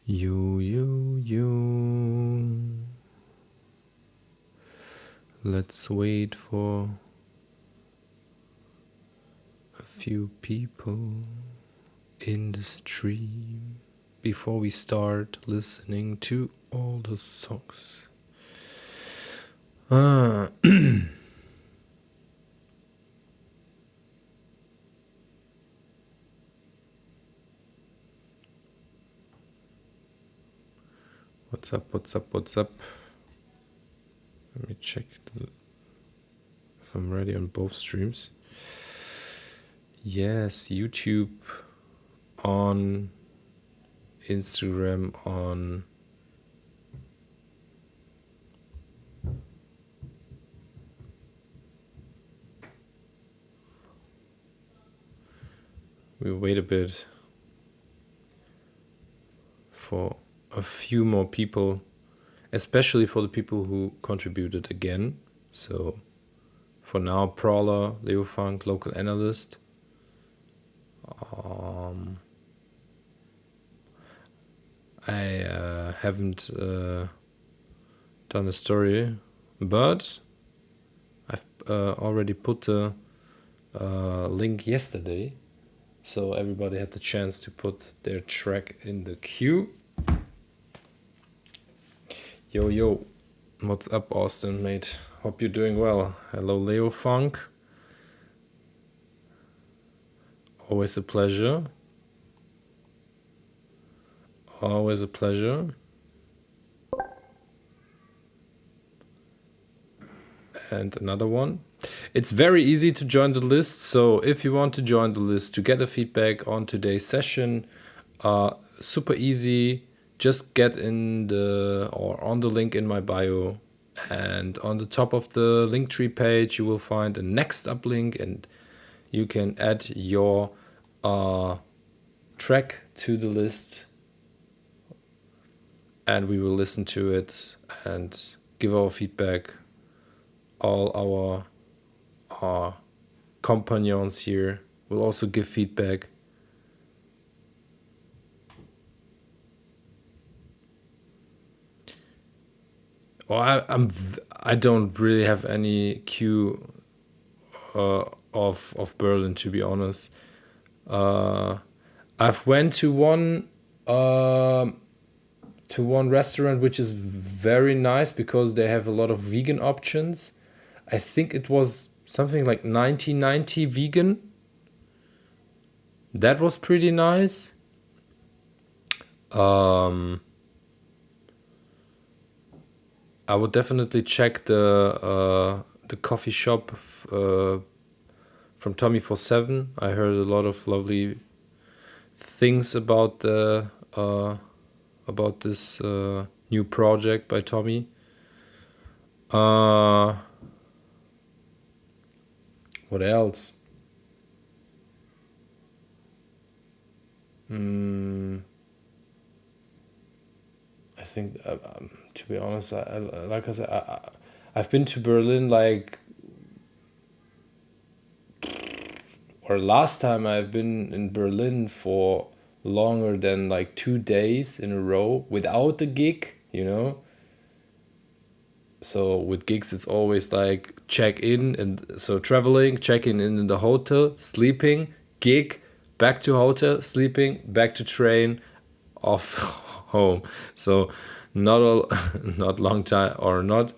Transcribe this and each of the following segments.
Yo, yo, yo. Let's wait for a few people in the stream before we start listening to all the songs. What's up, what's up, what's up? Let me check if I'm ready on both streams. Yes, YouTube on, Instagram on. We'll wait a bit for a few more people, especially for the people who contributed again. So for now, Prowler, Leo Funk, Local Analyst. I haven't done a story, but I've already put the link yesterday, so everybody had the chance to put their track in the queue. Yo, yo, what's up, Austin, mate? Hope you're doing well. Hello, Leo Funk. Always a pleasure. Always a pleasure. And another one. It's very easy to join the list, so if you want to join the list to get a feedback on today's session, super easy. Just get in on the link in my bio, and on the top of the Linktree page you will find a next up link, and you can add your track to the list, and we will listen to it and give our feedback. All our companions here will also give feedback. Well, I don't really have any queue of Berlin, to be honest. I've went to one restaurant which is very nice because they have a lot of vegan options. I think it was something like 1990 vegan. That was pretty nice. I would definitely check the coffee shop from Tommy47. I heard a lot of lovely things about this new project by Tommy. What else? I think, to be honest, like I said, I've been to Berlin or last time I've been in Berlin for longer than like 2 days in a row without the gig, you know. So with gigs, it's always like check in, and so traveling, checking in the hotel, sleeping, gig, back to hotel, sleeping, back to train, off home. So not long time, or not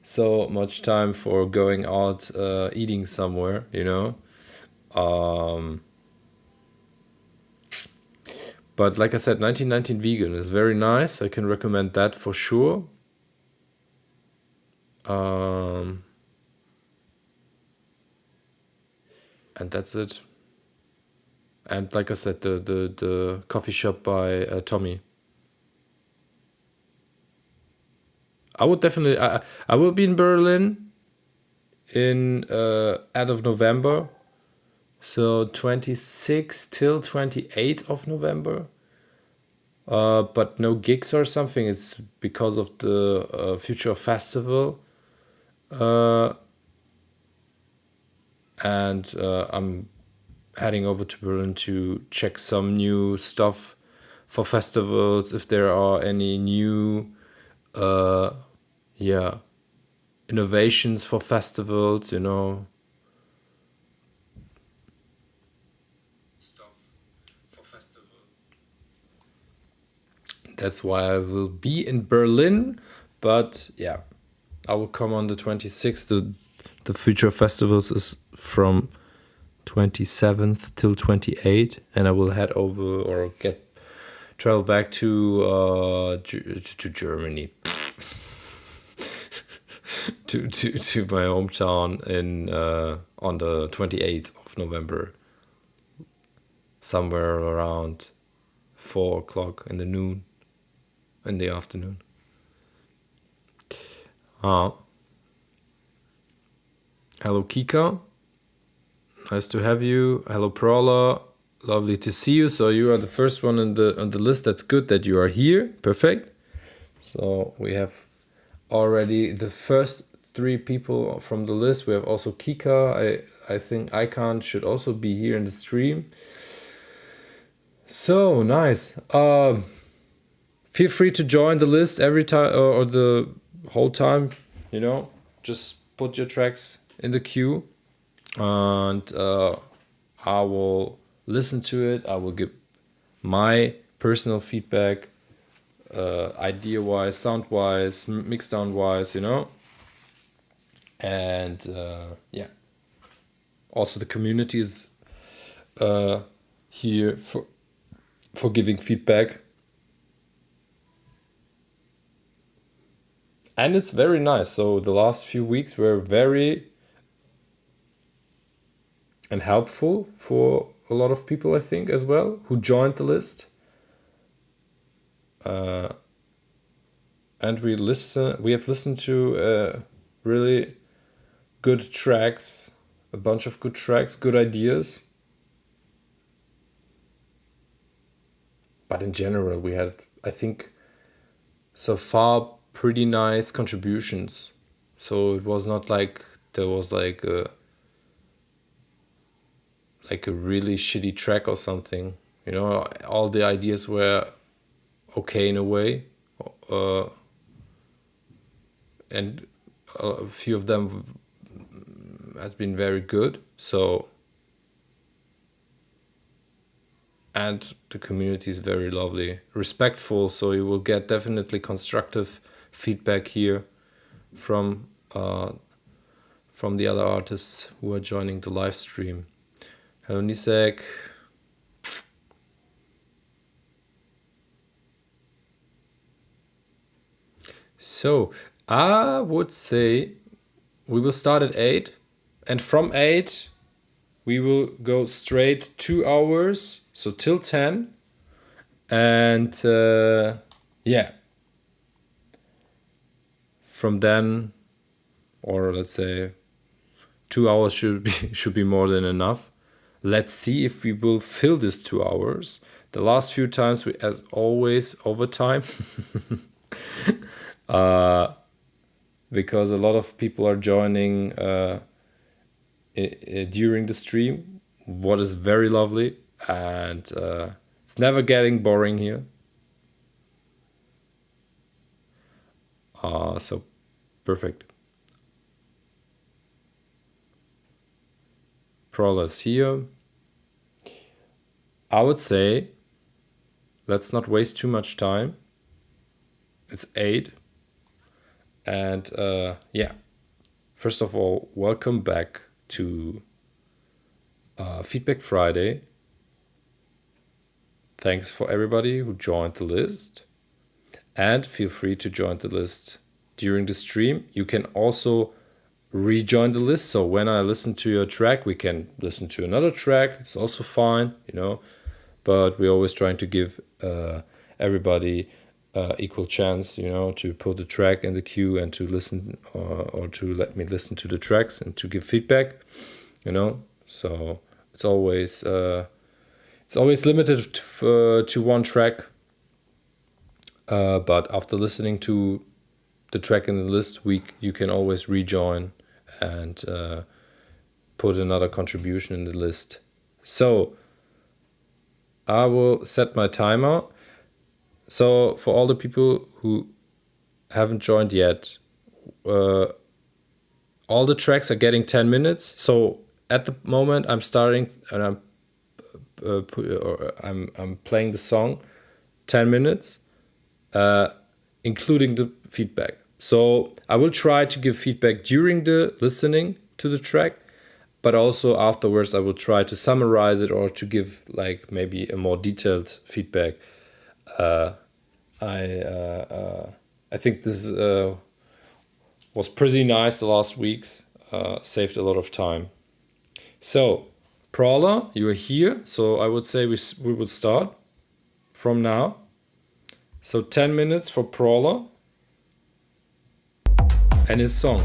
so much time for going out eating somewhere, you know. But like I said, 1919 vegan is very nice. I can recommend that for sure. And that's it. And like I said, the coffee shop by Tommy. I would definitely. I will be in Berlin in end of November, so 26 till 28th of November. But no gigs or something. It's because of the Future Festival. And I'm heading over to Berlin to check some new stuff for festivals, if there are any new innovations for festivals, you know. Stuff for festival. That's why I will be in Berlin, but yeah, I will come on the 26th. The Future Festivals is from 27th till 28th, and I will head over or travel back to Germany, to my hometown in on the 28th of November, somewhere around 4 o'clock in the afternoon. Hello Kika, nice to have you. Hello Prowler, lovely to see you. So you are the first one on the list. That's good that you are here. Perfect. So we have already the first 3 people from the list. We have also Kika. I think Icon should also be here in the stream. So nice. Feel free to join the list every time or the whole time. You know, just put your tracks in the queue, and I will listen to it. I will give my personal feedback, idea wise, sound wise, mix down wise, you know. And yeah, also the community is here for giving feedback, and it's very nice. So the last few weeks were very and helpful for a lot of people, I think, as well, who joined the list. And we have listened to really good tracks, a bunch of good tracks, good ideas. But in general, we had, I think, so far pretty nice contributions. So it was not like there was like a really shitty track or something. You know, all the ideas were okay in a way, and a few of them has been very good. So and the community is very lovely, respectful. So you will get definitely constructive feedback here from the other artists who are joining the live stream. Hello, Nisek. So I would say we will start at 8, and from 8 we will go straight 2 hours, so till 10. And yeah, from then, or let's say 2 hours should be more than enough. Let's see if we will fill this 2 hours. The last few times we, as always, overtime. Because a lot of people are joining during the stream, what is very lovely, and it's never getting boring here. So perfect. Prowlers here. I would say let's not waste too much time. It's 8. And yeah, first of all, welcome back to Feedback Friday. Thanks for everybody who joined the list. And feel free to join the list during the stream. You can also rejoin the list. So when I listen to your track, we can listen to another track. It's also fine, but we're always trying to give everybody equal chance, to put the track in the queue and to listen or to let me listen to the tracks and to give feedback, So it's always limited to one track. But after listening to the track in the list, you can always rejoin and put another contribution in the list. So I will set my timer. So for all the people who haven't joined yet, all the tracks are getting 10 minutes. So at the moment I'm starting and I'm playing the song 10 minutes. Including the feedback. So I will try to give feedback during the listening to the track, but also afterwards I will try to summarize it or to give like maybe a more detailed feedback. I think this was pretty nice the last weeks, saved a lot of time. So Prowler, you are here, so I would say we will start from now. So 10 minutes for Prowler and his song.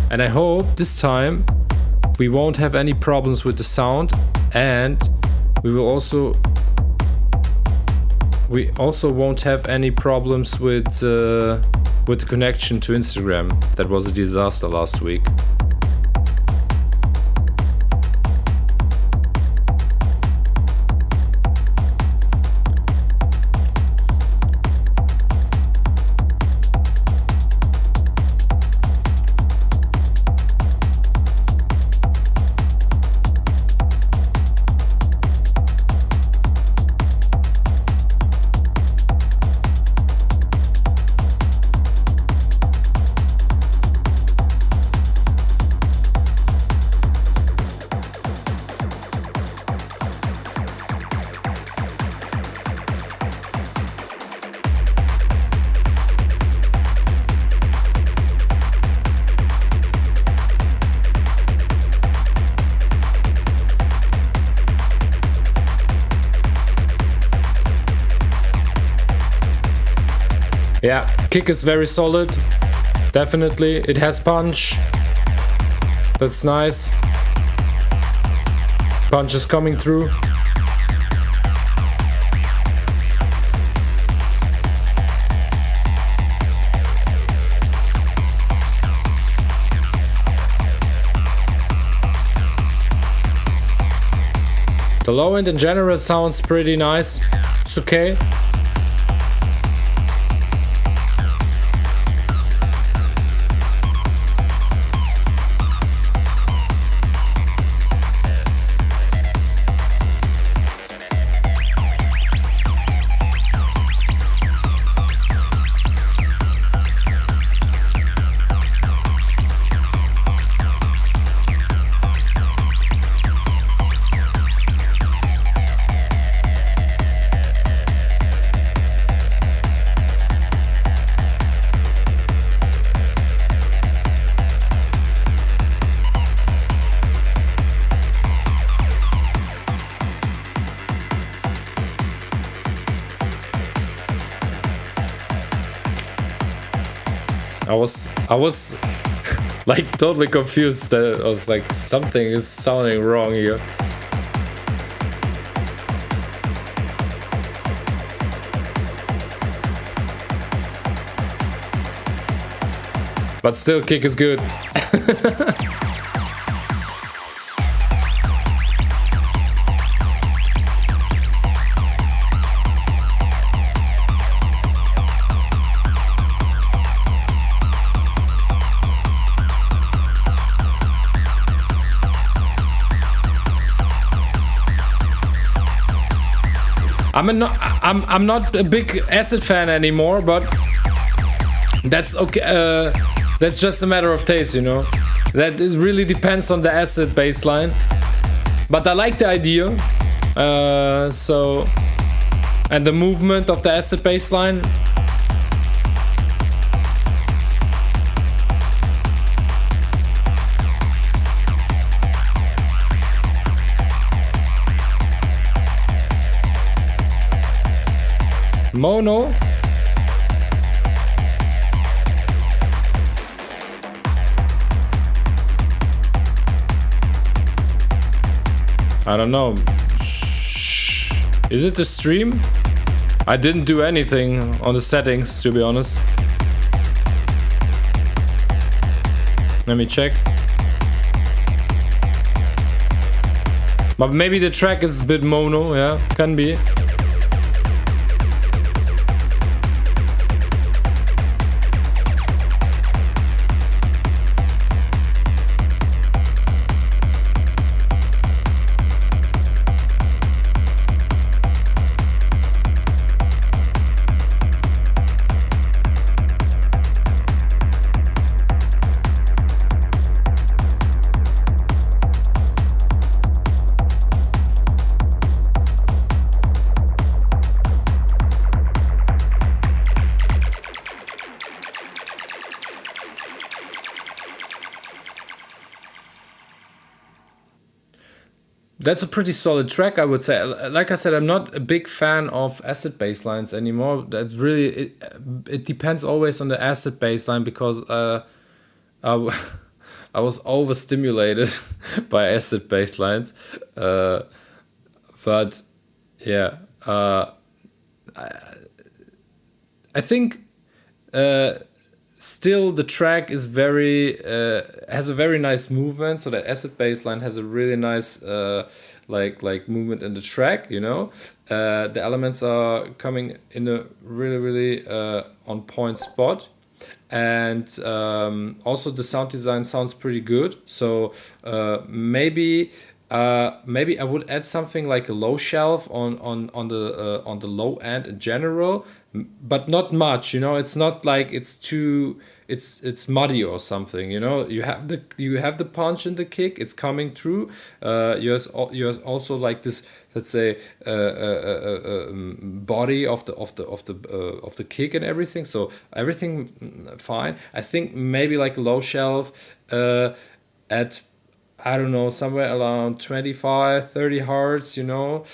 And I hope this time we won't have any problems with the sound, and we also won't have any problems with the connection to Instagram. That was a disaster last week. Yeah, kick is very solid. Definitely. It has punch. That's nice. Punch is coming through. The low end in general sounds pretty nice. It's okay. I was like totally confused. That I was like, something is sounding wrong here. But still, kick is good. I'm not a big Acid fan anymore, but that's okay. That's just a matter of taste, you know. That is really depends on the Acid bass line. But I like the idea. So and the movement of the Acid bass line. Mono. I don't know. Is it the stream? I didn't do anything on the settings, to be honest. Let me check. But maybe the track is a bit mono, yeah, can be. That's a pretty solid track, I would say. Like I said, I'm not a big fan of acid bass lines anymore. That's really it depends always on the acid bass line because I was overstimulated by acid bass lines. But yeah, I think still the track is very has a very nice movement. So the acid bass line has a really nice like movement in the track. You know, the elements are coming in a really on point spot. And also the sound design sounds pretty good. So maybe maybe I would add something like a low shelf on the low end in general, but not much. You know, it's not like it's too it's muddy or something. You know, you have the punch in the kick. It's coming through. You have also like this, let's say, body of the kick and everything. So everything fine. I think maybe like low shelf at, I don't know, somewhere around 25 30 hertz, you know,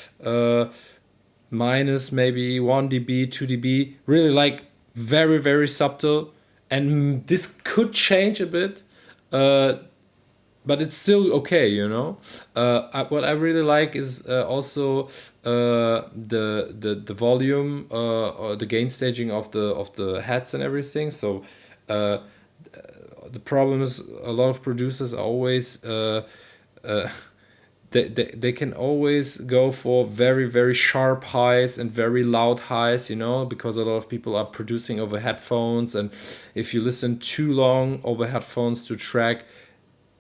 minus maybe 1 dB 2 dB, really like very subtle. And this could change a bit, but it's still okay, you know. What I really like is also the volume or the gain staging of the heads and everything. So the problem is a lot of producers are always they can always go for very sharp highs and very loud highs, you know, because a lot of people are producing over headphones, and if you listen too long over headphones to track,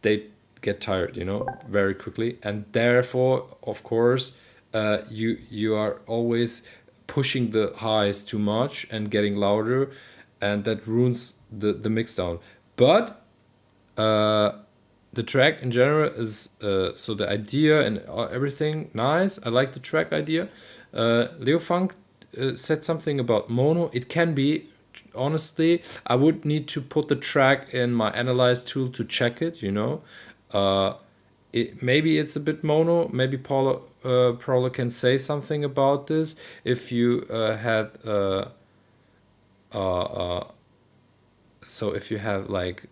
they get tired, you know, very quickly. And therefore, of course, you are always pushing the highs too much and getting louder, and that ruins the mix down. But the track in general is so the idea and everything nice. I like the track idea. Leo Funk said something about mono. It can be, honestly. I would need to put the track in my analyze tool to check it, you know. Maybe it's a bit mono. Maybe Paula can say something about this. If you had so if you have like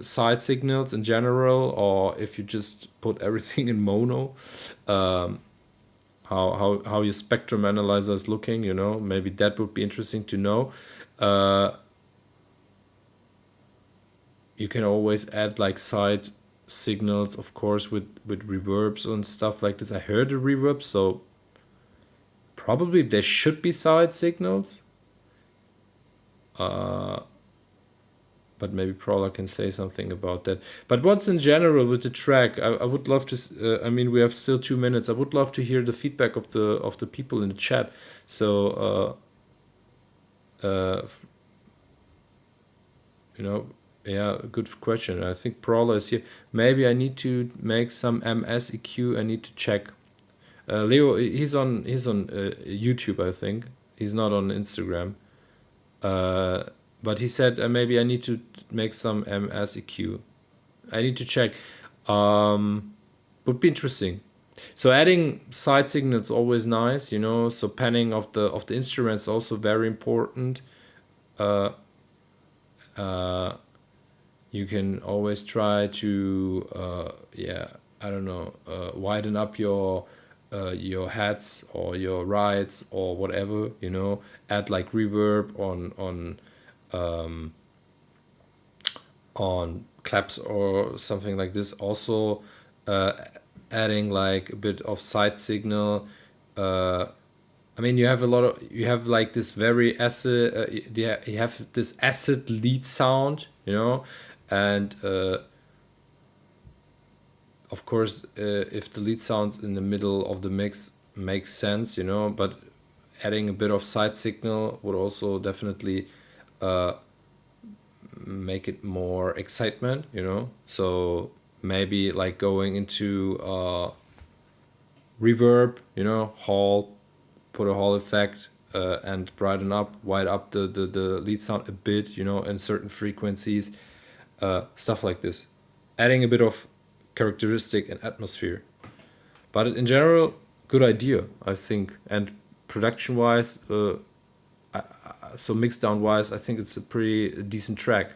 side signals in general, or if you just put everything in mono, um, how your spectrum analyzer is looking, you know, maybe that would be interesting to know. Uh, you can always add like side signals, of course, with reverbs and stuff like this. I heard a reverb, so probably there should be side signals. But maybe Prowler can say something about that. But what's in general with the track? I would love to. I mean, we have still 2 minutes. I would love to hear the feedback of the people in the chat. So, you know, yeah, good question. I think Prowler is here. Maybe I need to make some MS EQ. I need to check. Leo, he's on YouTube, I think. He's not on Instagram. But he said maybe I need to make some MS EQ. I need to check. Would be interesting. So adding side signals always nice, you know. So panning of the instruments also very important. You can always try to I don't know, widen up your heads or your rides or whatever, you know. Add like reverb on claps or something like this. Also, adding like a bit of side signal. I mean, you have like this very acid. You have this acid lead sound, you know, and of course, if the lead sounds in the middle of the mix makes sense, you know, but adding a bit of side signal would also definitely make it more excitement, you know. So maybe like going into reverb, you know, hall, put a hall effect, and brighten up, wide up the lead sound a bit, you know, in certain frequencies, stuff like this. Adding a bit of characteristic and atmosphere. But in general, good idea, I think. And production wise, so mix down wise, I think it's a pretty decent track.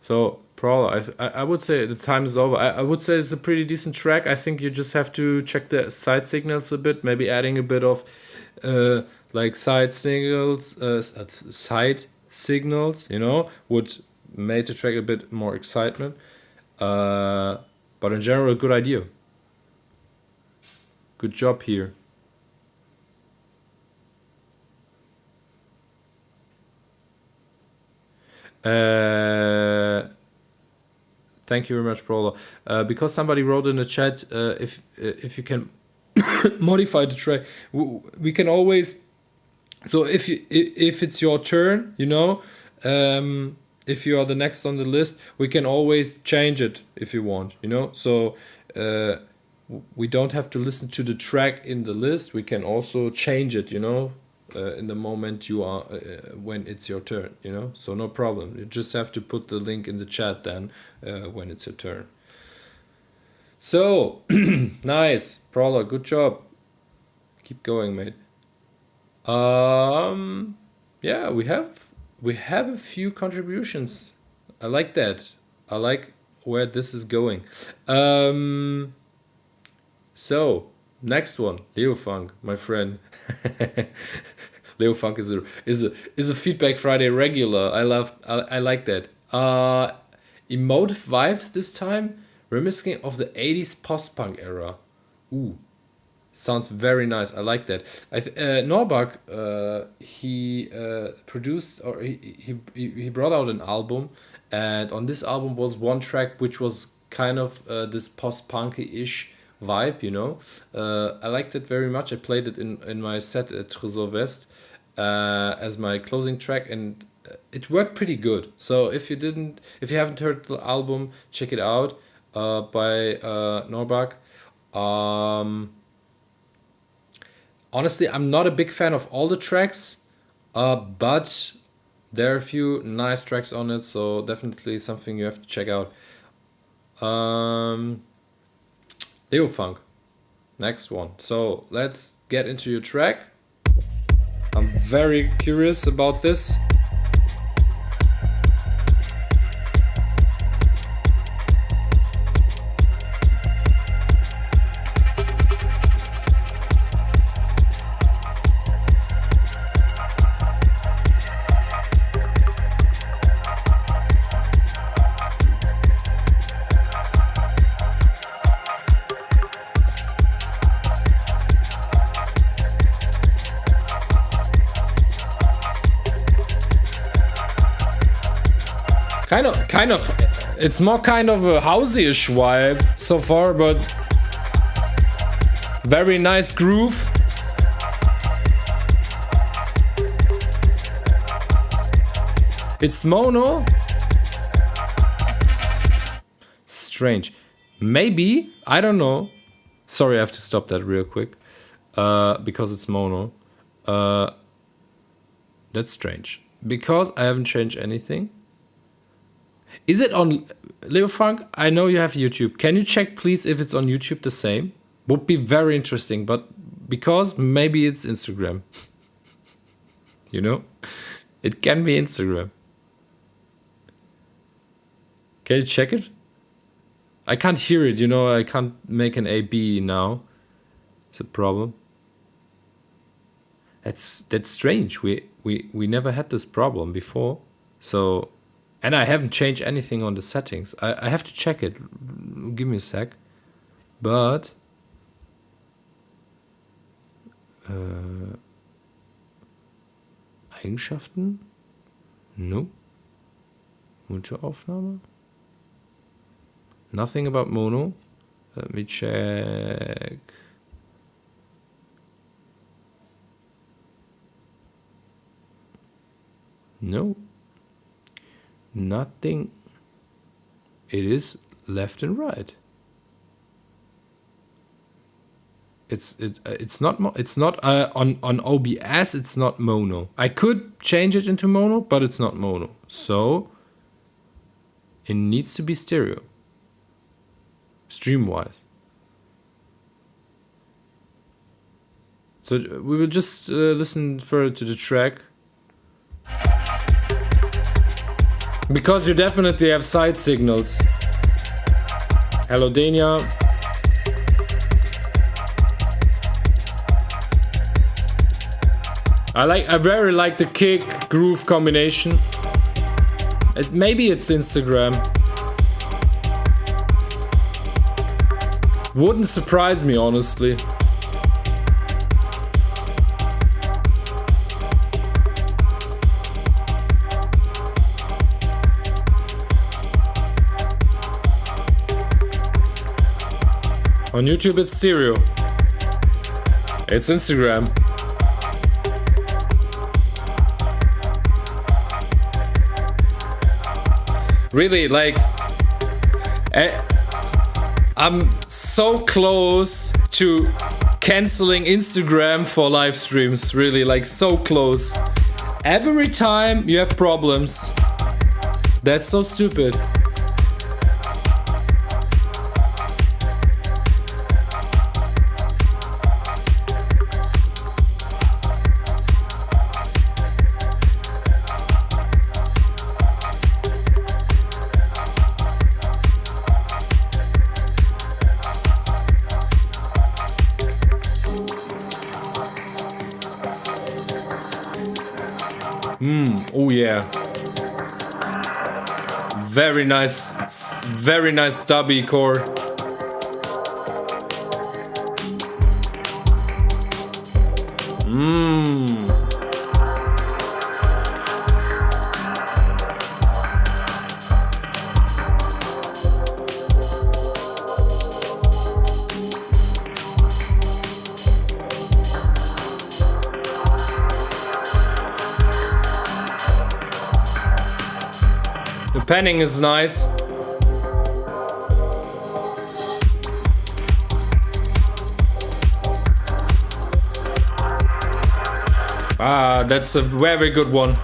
So Prowler, I would say the time is over. I would say it's a pretty decent track. I think you just have to check the side signals a bit, maybe adding a bit of like side signals, you know, would make the track a bit more excitement. But in general, good idea. Good job here. Thank you very much, Prowler. Because somebody wrote in the chat, if you can modify the track, we can always. So if it's your turn, you know, if you are the next on the list, we can always change it if you want, you know. So we don't have to listen to the track in the list. We can also change it, you know, in the moment you are when it's your turn, you know. So no problem. You just have to put the link in the chat then when it's your turn. So nice, Prowler. Good job. Keep going, mate. Yeah, we have a few contributions. I like that. I like where this is going. So next one, Leo Funk, my friend. Leo Funk is a Feedback Friday regular. I like that. Emotive vibes this time, reminiscing of the 80s post-punk era. Ooh, sounds very nice. I like that. Norbach, he produced, or he brought out an album, and on this album was one track which was kind of this post-punky-ish vibe, you know. I liked it very much. I played it in my set at Tresor West as my closing track, and it worked pretty good. So if you haven't heard the album, check it out by Norbach. Honestly, I'm not a big fan of all the tracks, but There are a few nice tracks on it, so definitely something you have to check out. Leo Funk, next one. So let's get into your track. I'm very curious about this. Kind of, it's more kind of a housey-ish vibe so far, but very nice groove. It's mono. Strange. Maybe, I don't know. Sorry, I have to stop that real quick. Because it's mono. That's strange. Because I haven't changed anything. Is it on Leo Funk? I know you have YouTube. Can you check, please, if it's on YouTube the same? Would be very interesting, but because maybe it's Instagram. You know? It can be Instagram. Can you check it? I can't hear it, you know, I can't make an A-B now. It's a problem. That's strange. We never had this problem before. So... And I haven't changed anything on the settings. I have to check it. Give me a sec. But... Eigenschaften? No. Monoaufnahme? Nothing about mono. Let me check. No. Nothing. It is left and right. It's not on OBS. It's not mono. I could change it into mono, but it's not mono. So it needs to be stereo. Stream wise. So we will just listen further to the track. Because you definitely have side signals. Hello, Dania. I very like the kick groove combination. Maybe it's Instagram. Wouldn't surprise me, honestly. On YouTube it's stereo. It's Instagram. Really, like... I'm so close to canceling Instagram for live streams. Really, like so close. Every time you have problems. That's so stupid. Oh yeah. Very nice dubby core. The panning is nice. Ah, that's a very good one.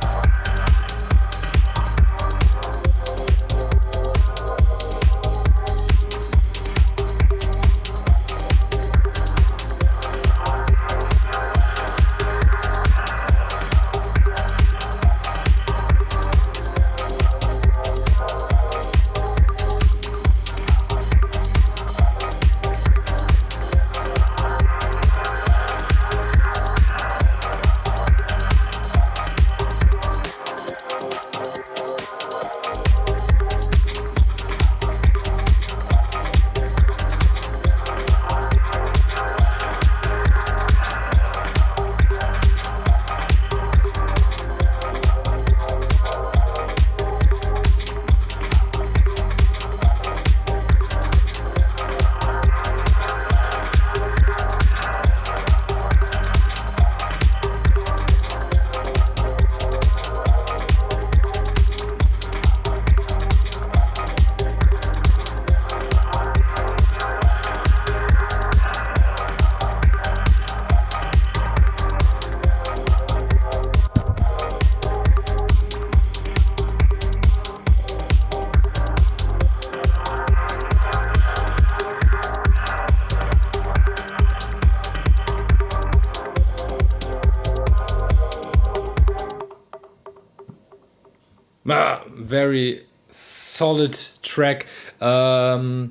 very solid track. I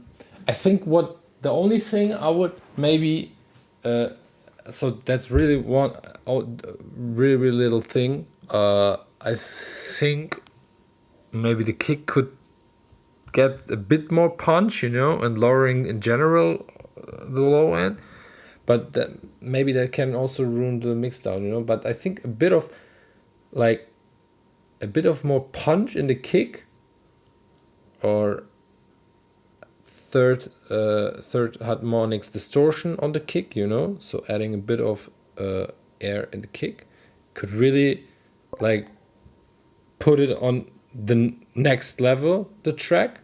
think what the only thing I would maybe so that's really one really really little thing. I think maybe the kick could get a bit more punch, and lowering in general the low end. But maybe that can also ruin the mix down, But I think a bit of more punch in the kick, or third harmonics distortion on the kick, So adding a bit of air in the kick could really put it on the next level, the track,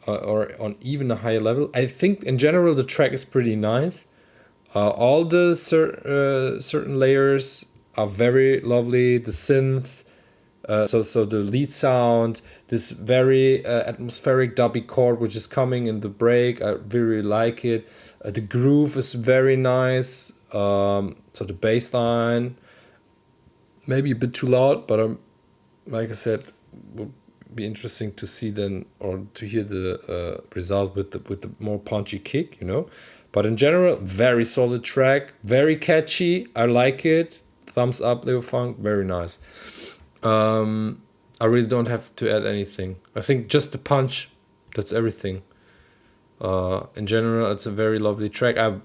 or on even a higher level. I think in general the track is pretty nice. All the certain layers are very lovely. The synth, so the lead sound, this very atmospheric dubby chord which is coming in the break, I really like it. The groove is very nice. So the bass line maybe a bit too loud, but like I said, would be interesting to see then, or to hear the result with the more punchy kick, But in general, very solid track, very catchy. I like it. Thumbs up, Leo Funk, very nice. I really don't have to add anything. I think just the punch, that's everything. In general, it's a very lovely track. I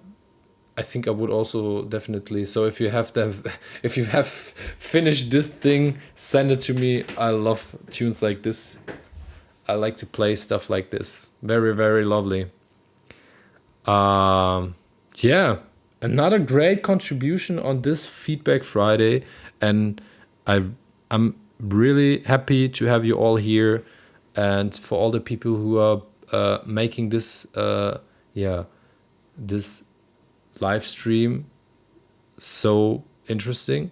think I would also definitely. So if you have finished this thing, send it to me. I love tunes like this. I like to play stuff like this. Very very lovely. Yeah, another great contribution on this Feedback Friday, and I'm really happy to have you all here, and for all the people who are making this this live stream so interesting.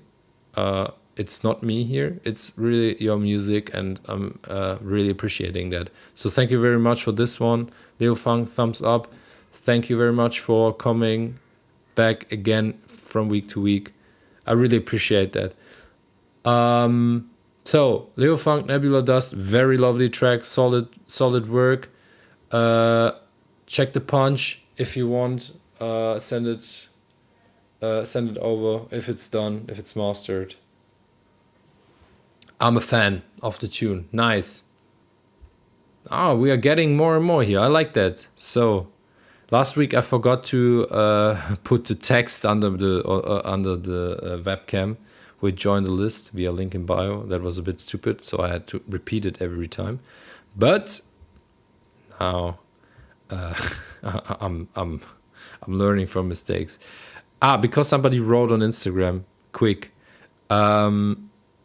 It's not me here, it's really your music, and I'm really appreciating that. So thank you very much for this one. Leo Funk, thumbs up. Thank you very much for coming back again from week to week. I really appreciate that. So Leo Funk, Nebula Dust, very lovely track, solid work. Check the punch if you want. Send it over if it's done, if it's mastered. I'm a fan of the tune. Nice. We are getting more and more here. I like that. So last week I forgot to put the text under the webcam. We joined the list via link in bio. That was a bit stupid, so I had to repeat it every time. But now I'm learning from mistakes. Because somebody wrote on Instagram, quick.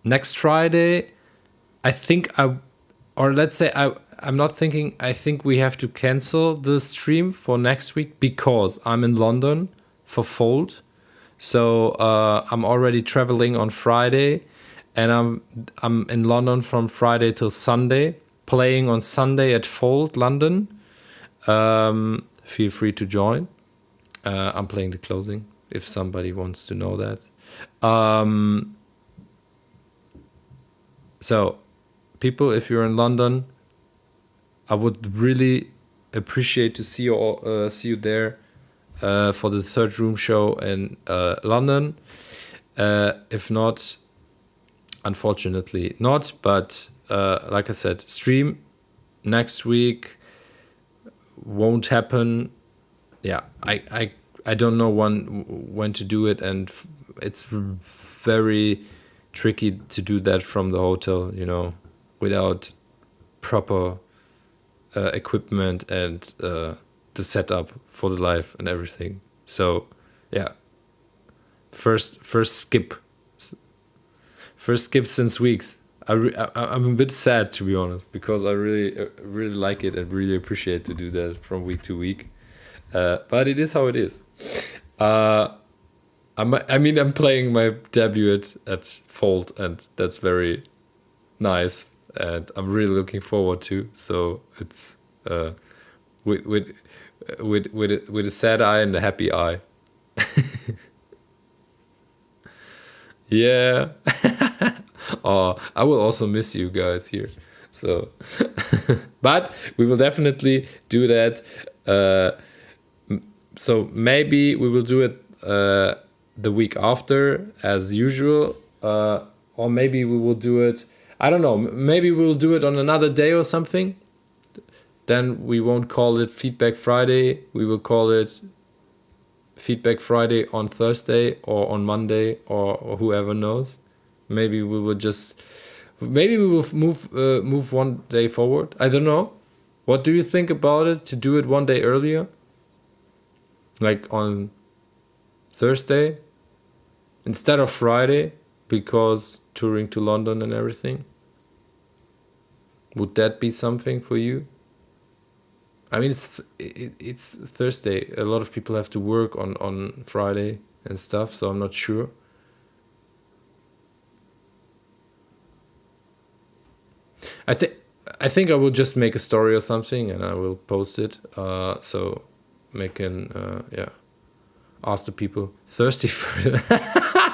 Next Friday, I think I'm not thinking, I think we have to cancel the stream for next week because I'm in London for Fold. So I'm already traveling on Friday, and I'm in London from Friday till Sunday, playing on Sunday at Fold, London. Feel free to join. I'm playing the closing if somebody wants to know that. So people, if you're in London, I would really appreciate to see you there for the Third Room show in London. If not, unfortunately not, but like I said, stream next week won't happen. Yeah, I don't know when to do it, and it's very tricky to do that from the hotel, without proper equipment and the setup for the live and everything. So yeah, first skip since weeks. I'm a bit sad, to be honest, because I really like it and really appreciate to do that from week to week. But it is how it is. I'm playing my debut at Fold, and that's very nice, and I'm really looking forward to. So it's with a sad eye and a happy eye. Yeah. I will also miss you guys here. So, but we will definitely do that. So maybe we will do it the week after as usual, or maybe we will do it. I don't know. Maybe we'll do it on another day or something. Then we won't call it Feedback Friday. We will call it Feedback Friday on Thursday or on Monday or whoever knows. Maybe we will move one day forward. I don't know. What do you think about it to do it one day earlier? Like on Thursday instead of Friday, because touring to London and everything. Would that be something for you? I mean, it's Thursday. A lot of people have to work on Friday and stuff, so I'm not sure. I think I will just make a story or something and I will post it. So make an ask the people thirsty for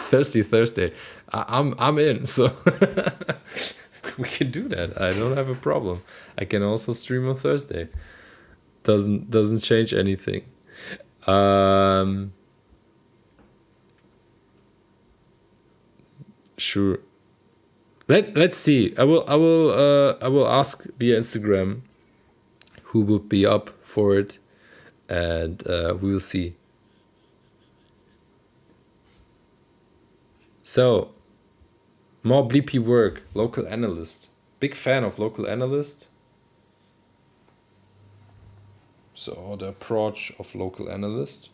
thirsty Thursday. I'm in, so we can do that. I don't have a problem. I can also stream on Thursday. Doesn't change anything. Sure. Let's see. I will ask via Instagram who would be up for it, and we will see. So, more bleepy work. Local analyst. Big fan of local analyst. So the approach of local analyst.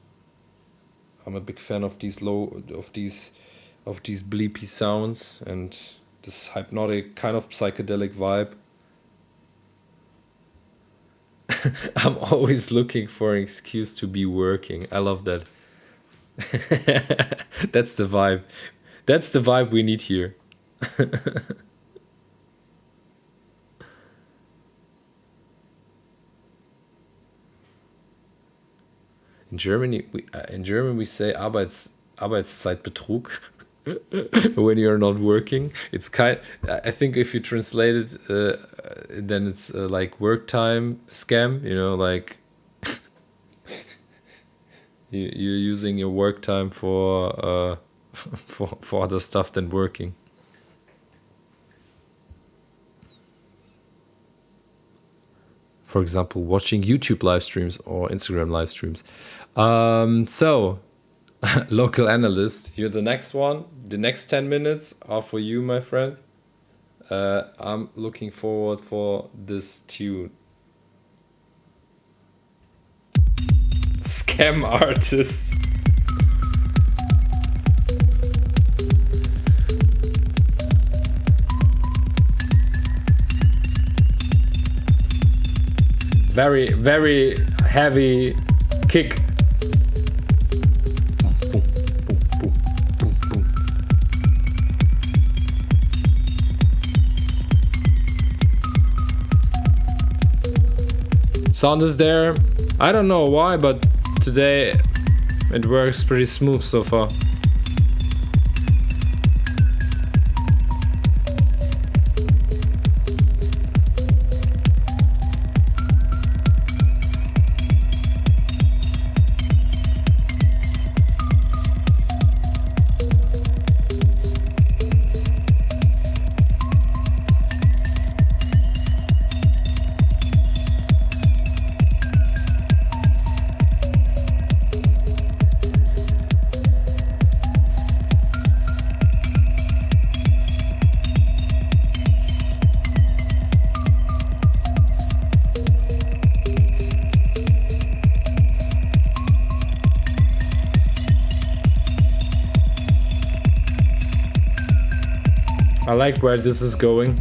I'm a big fan of these bleepy sounds and this hypnotic kind of psychedelic vibe. I'm always looking for an excuse to be working. I love that. That's the vibe. That's the vibe we need here. In German we say Arbeitszeitbetrug when you're not working. It's I think if you translate it, then it's like work time scam. You know, like you're using your work time for for other stuff than working. For example, watching YouTube live streams or Instagram live streams. So, local analyst, you're the next one. The next 10 minutes are for you, my friend. I'm looking forward for this tune. Scam artist. Very, very heavy kick. Sound is there. I don't know why, but today it works pretty smooth so far. I like where this is going.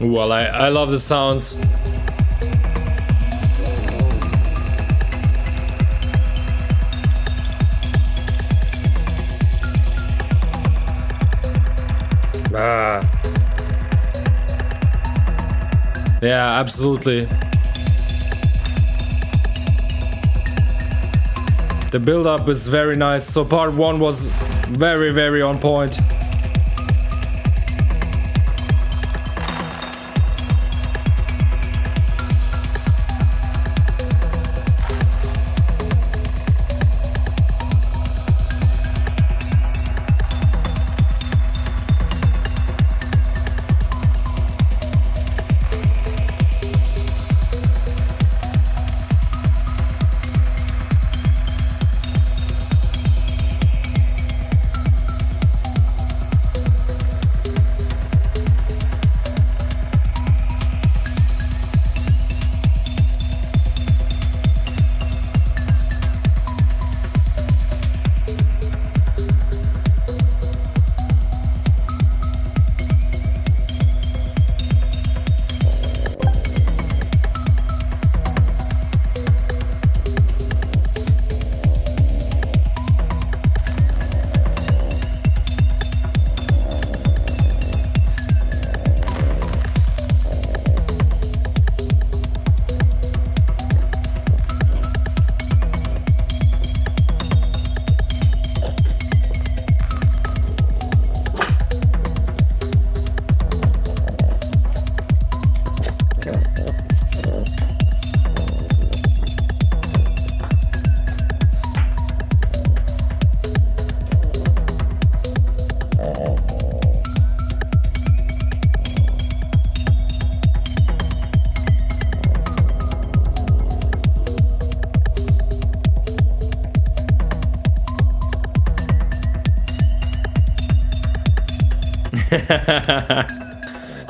Well, I love the sounds. Ah. Yeah, absolutely. The build-up is very nice. So part 1 was very, very on point.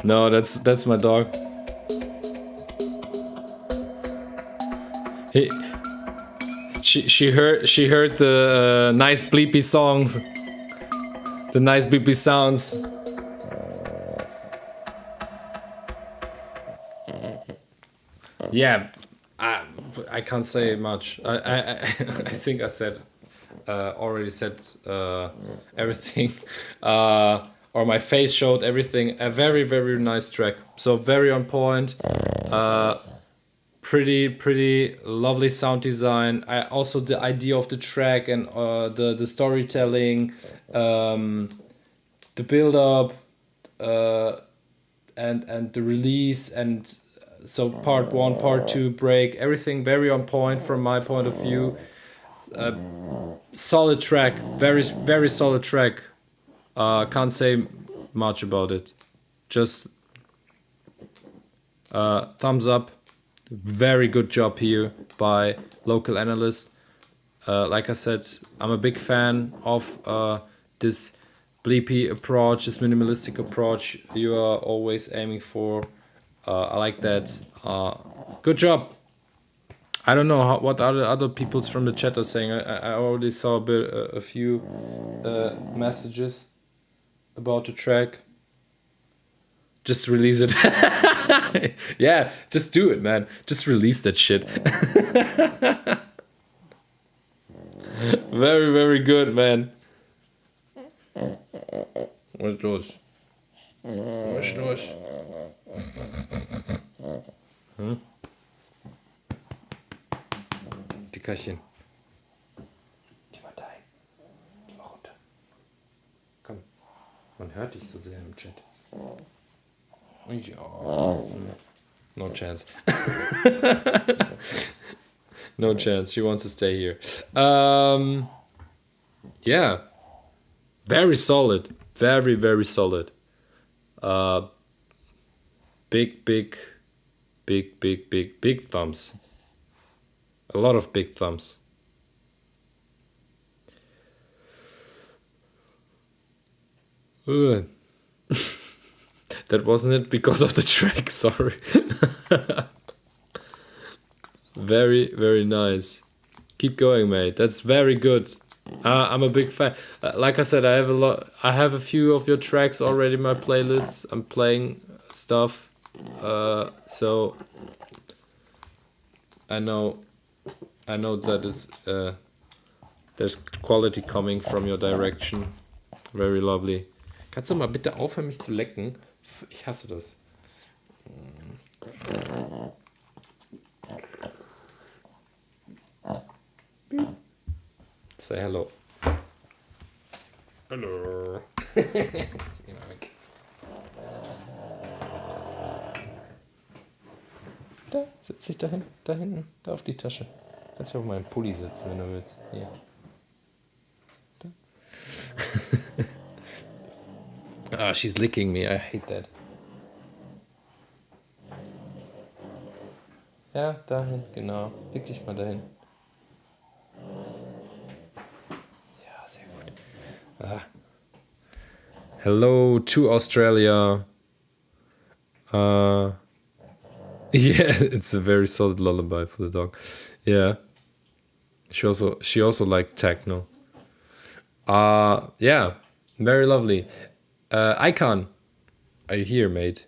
No, that's my dog. He, she heard the nice bleepy songs, the nice bleepy sounds. Yeah, I can't say much. I think I said already said everything. Or my face showed everything. A very, very nice track. So very on point. Pretty lovely sound design. I also the idea of the track and the storytelling, the build up, and the release, and so part 1, part 2 break, everything very on point from my point of view. Solid track, very solid track. Can't say much about it. Just thumbs up. Very good job here by Local Analyst. Like I said, I'm a big fan of this bleepy approach, this minimalistic approach you are always aiming for. I like that. Good job. I don't know what other peoples from the chat are saying. I already saw a few messages about the track. Just release it. Yeah, just do it, man. Just release that shit. Very, very good, man. Was ist los? Was ist los? Dickerchen. Geh mal dahin. Geh mal runter. Komm. Man hört dich so sehr im Chat. Ja. No chance. No chance. She wants to stay here. Yeah. Very solid. Very, very solid. Big thumbs. A lot of big thumbs. That wasn't it because of the track, sorry. Very, very nice. Keep going, mate. That's very good. I'm a big fan. Like I said, I have a few of your tracks already in my playlists. I'm playing stuff So I know that is there's quality coming from your direction. Very lovely. Kannst du mal bitte aufhören, mich zu lecken? Ich hasse das. Say hello. Hallo. Da, setz dich da hinten, da auf die Tasche. Kannst du auf meinen Pulli sitzen, wenn du willst. Hier. Da. Ah, she's licking me. I hate that. Ja, dahin, genau. Leg dich mal dahin. Ja, sehr gut. Ah. Hello to Australia. Yeah, it's a very solid lullaby for the dog. Yeah. She also liked techno. Yeah, very lovely. Icon, are you here, mate?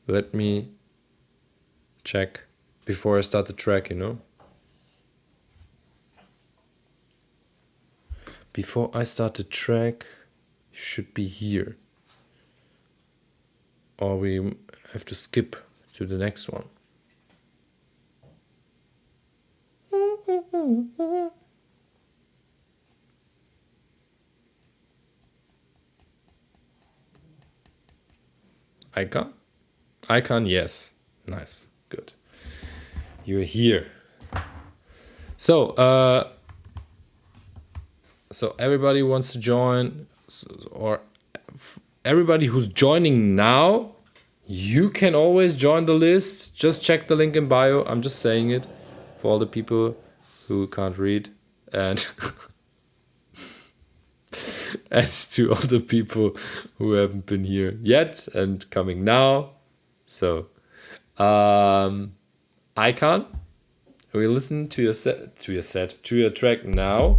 Let me check before I start the track, you know? Before I start the track, you should be here. Or we have to skip to the next one. Icon? Icon, yes. Nice. Good. You're here. So everybody wants to join, or everybody who's joining now, you can always join the list. Just check the link in bio. I'm just saying it for all the people who can't read, and and to all the people who haven't been here yet and coming now. So, Icon, we listen to your track now.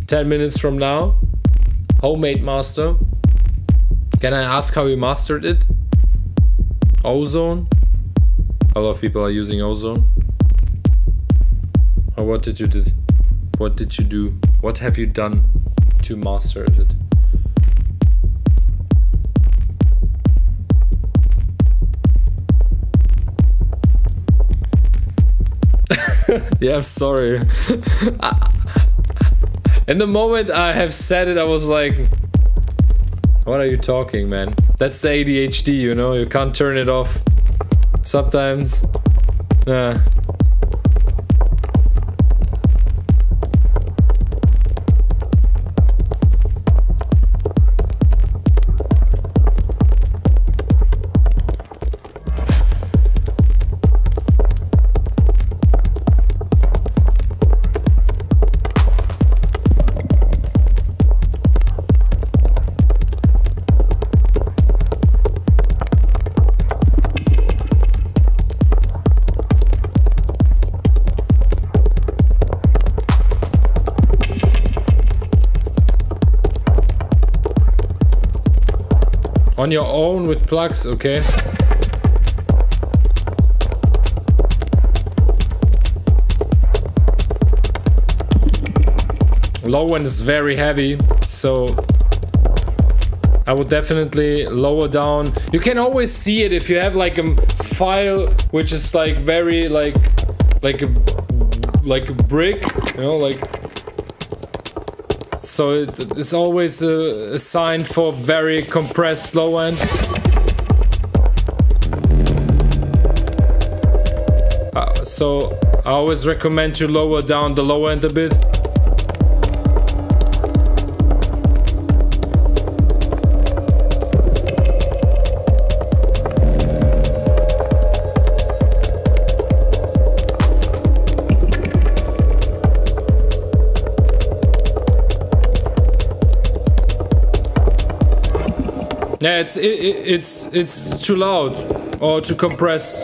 10 minutes from now. Homemade master. Can I ask how you mastered it? Ozone? A lot of people are using Ozone. Or what did you do? What did you do? What have you done to master it? Yeah, I'm sorry. In the moment I have said it, I was like, what are you talking, man? That's the ADHD, you know? You can't turn it off. Sometimes. On your own with plugs, okay? Low end is very heavy, so I would definitely lower down. You can always see it if you have like a file which is like very like a brick, you know, like. So it's always a sign for very compressed low end. So I always recommend to lower down the low end a bit. Yeah, it's too loud or too compressed.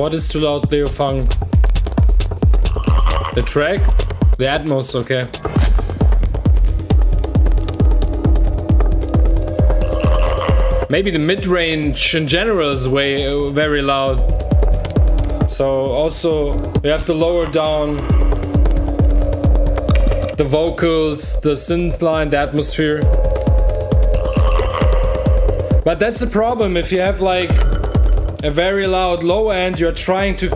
What is too loud, Leo Funk? The track? The Atmos, okay. Maybe the mid-range in general is very loud. So also you have to lower down the vocals, the synth line, the atmosphere. But that's the problem. If you have like a very loud low end, you're trying to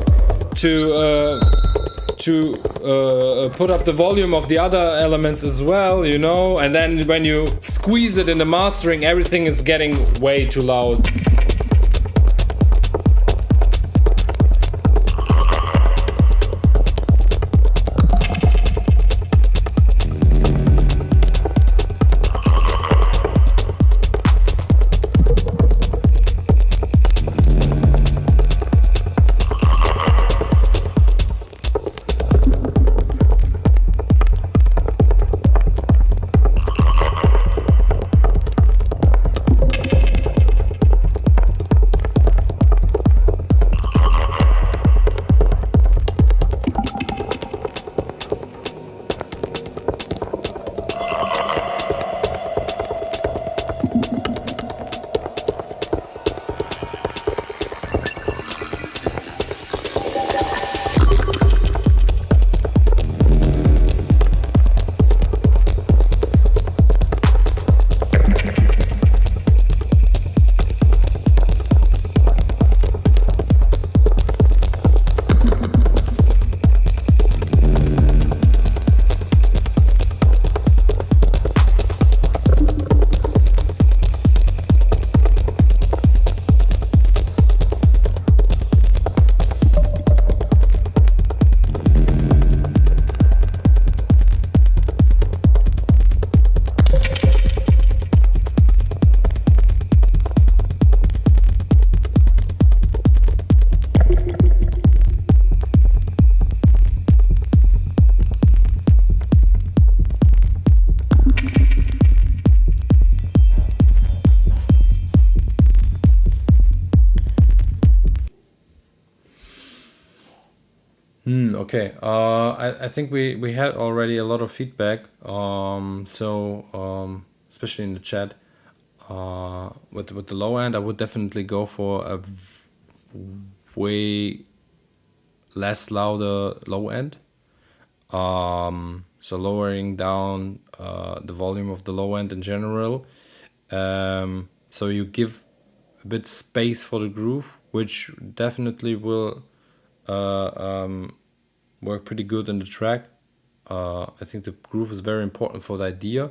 put up the volume of the other elements as well, you know, and then when you squeeze it in the mastering, everything is getting way too loud. Okay. I think we had already a lot of feedback. Especially in the chat, with the low end, I would definitely go for a way less louder low end. So lowering down the volume of the low end in general. So you give a bit space for the groove, which definitely will work pretty good in the track. I think the groove is very important for the idea.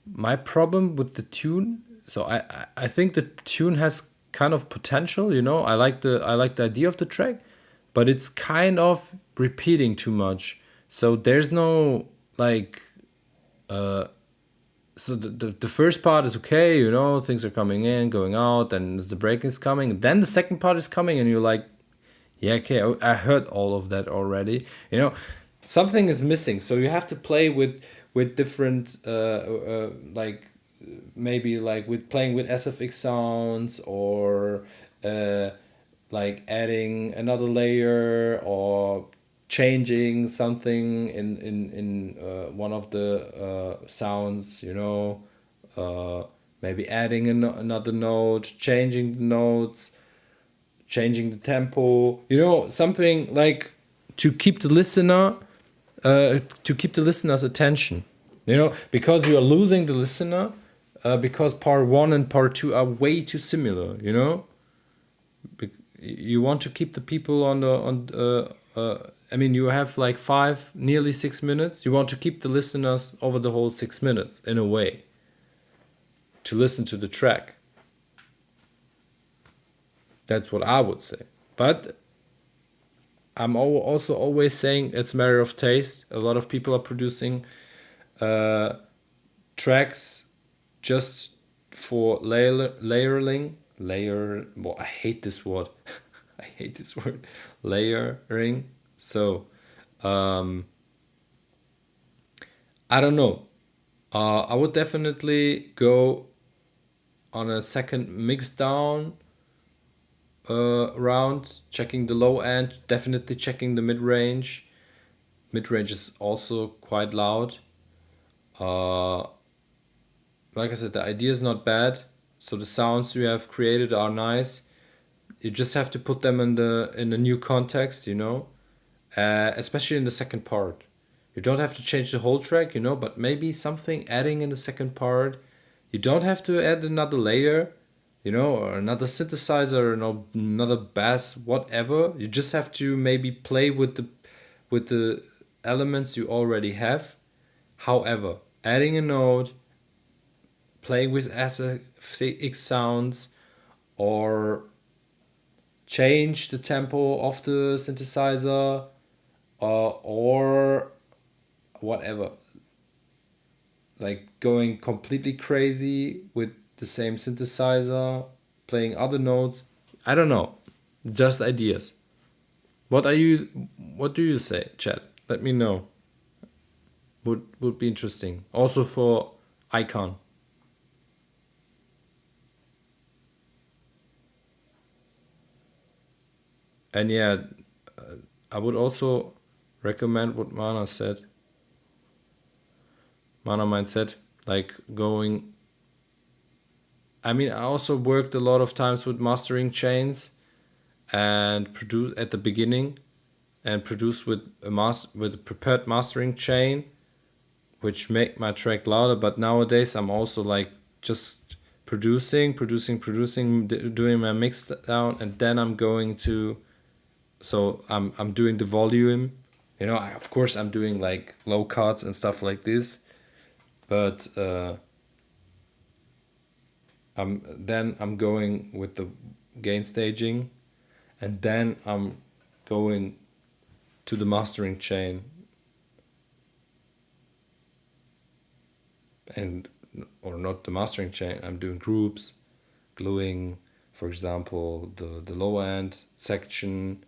My problem with the tune, so I think the tune has kind of potential, you know. I like the idea of the track, but it's kind of repeating too much. So there's no like so the first part is okay, you know, things are coming in, going out, and the break is coming. Then the second part is coming, and you're like, yeah, okay, I heard all of that already. You know, something is missing. So you have to play with different like maybe like with playing with SFX sounds, or like adding another layer, or changing something in one of the sounds, you know, maybe adding another note, changing the notes, changing the tempo, you know, something like to keep the listener's attention, you know, because you are losing the listener, because part 1 and part 2 are way too similar, you know. You want to keep the people I mean, you have like 5, nearly 6 minutes. You want to keep the listeners over the whole 6 minutes, in a way, to listen to the track. That's what I would say. But I'm also always saying it's a matter of taste. A lot of people are producing tracks just for layering. Well, I hate this word. I hate this word. Layering. So, I don't know. I would definitely go on a second mix down round, checking the low end, definitely checking the mid range. Mid range is also quite loud. Uh, like I said, the idea is not bad. So the sounds you have created are nice. You just have to put them in a new context, you know, especially in the second part. You don't have to change the whole track, you know, but maybe something adding in the second part. You don't have to add another layer, you know, or another synthesizer, or another bass, whatever. You just have to maybe play with the elements you already have. However, adding a note, playing with SFX sounds, or change the tempo of the synthesizer, or whatever. Like going completely crazy with the same synthesizer, playing other notes. I don't know. Just ideas. What do you say, chat? Let me know. Would be interesting. Also for Icon. And yeah, I would also recommend what Mana said. Mana mindset, like going. I mean, I also worked a lot of times with mastering chains and produce at the beginning, and produce with a prepared mastering chain, which make my track louder. But nowadays I'm also like just producing, doing my mix down, and then I'm going to. So I'm doing the volume, you know. Of course I'm doing like low cuts and stuff like this, but I'm going with the gain staging, and then I'm going to the mastering chain, and or not the mastering chain. I'm doing groups, gluing, for example, the low end section,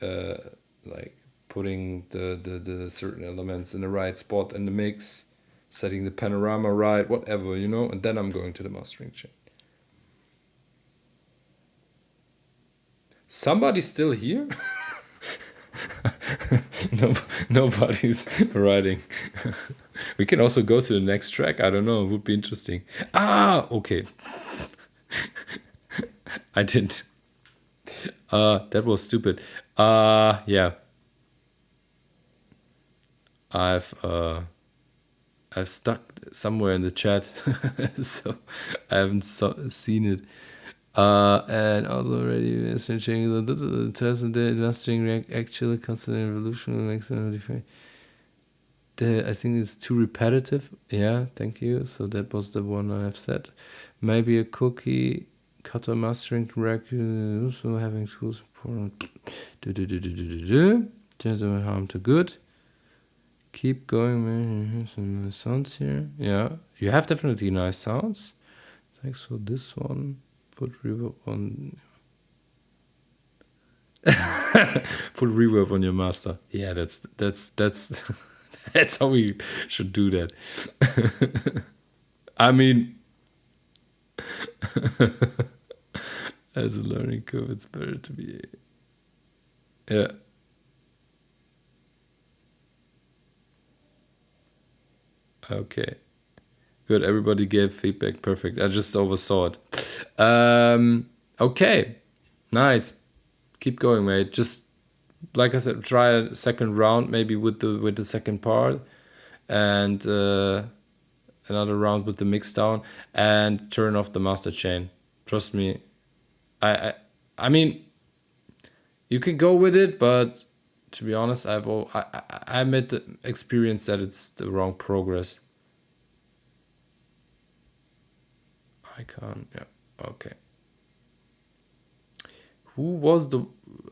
like putting the certain elements in the right spot in the mix, setting the panorama right, whatever, you know, and then I'm going to the mastering chain. Somebody's still here? No, nobody's writing. We can also go to the next track. I don't know. It would be interesting. Ah, okay. I didn't. That was stupid. Yeah. I've stuck somewhere in the chat, so I haven't seen it. And also already messaging the person that mastering actually considering evolution makes it I think it's too repetitive. Yeah, thank you. So that was the one I have said. Maybe a cookie cutter mastering rack also having tools support. Gentleman harm to good. Keep going, man. Some sounds here. Yeah, you have definitely nice sounds. Thanks for this one. Put reverb on. Put reverb on your master. Yeah, that's that's how we should do that. I mean, as a learning curve, it's better to be. Yeah. Okay. Good. Everybody gave feedback. Perfect. I just oversaw it. Okay. Nice. Keep going, mate. Just like I said, try a second round, maybe with the second part, and another round with the mix down, and turn off the master chain. Trust me. I mean, you can go with it, but to be honest, I made the experience that it's the wrong progress. Icon, yeah, okay. Who was the?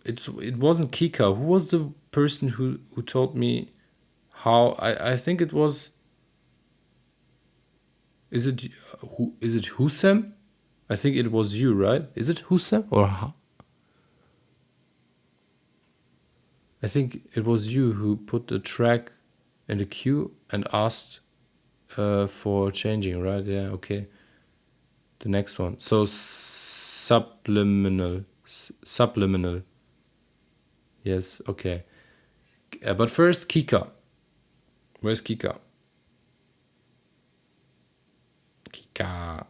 It wasn't Kika. Who was the person who told me how? I think it was. Is it who? Is it Husam? I think it was you, right? Is it Husam or how? I think it was you who put the track in the queue and asked for changing, right? Yeah, okay. The next one. So subliminal. Subliminal. Yes, okay. But first, Kika. Where's Kika? Kika.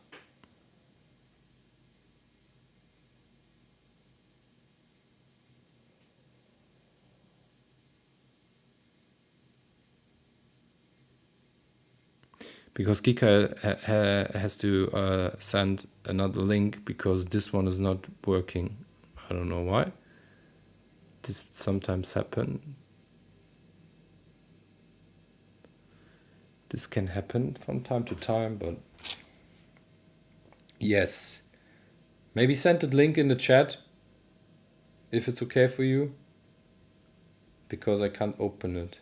Because Kika has to send another link because this one is not working. I don't know why. This sometimes happen. This can happen from time to time, but yes. Maybe send a link in the chat if it's okay for you, because I can't open it.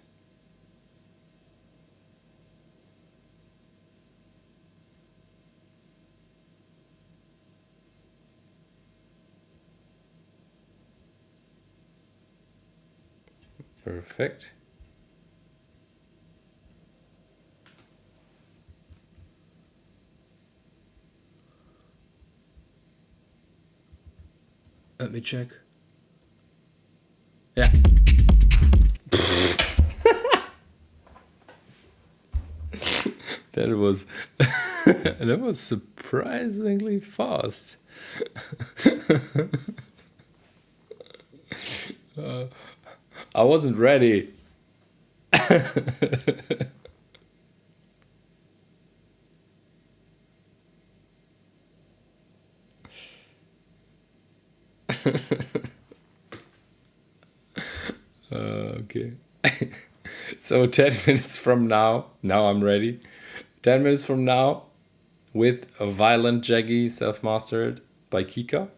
Perfect. Let me check. Yeah. That was surprisingly fast. I wasn't ready. Okay. So 10 minutes from now I'm ready. 10 minutes from now, with a Violent Jaggy self-mastered by Kika.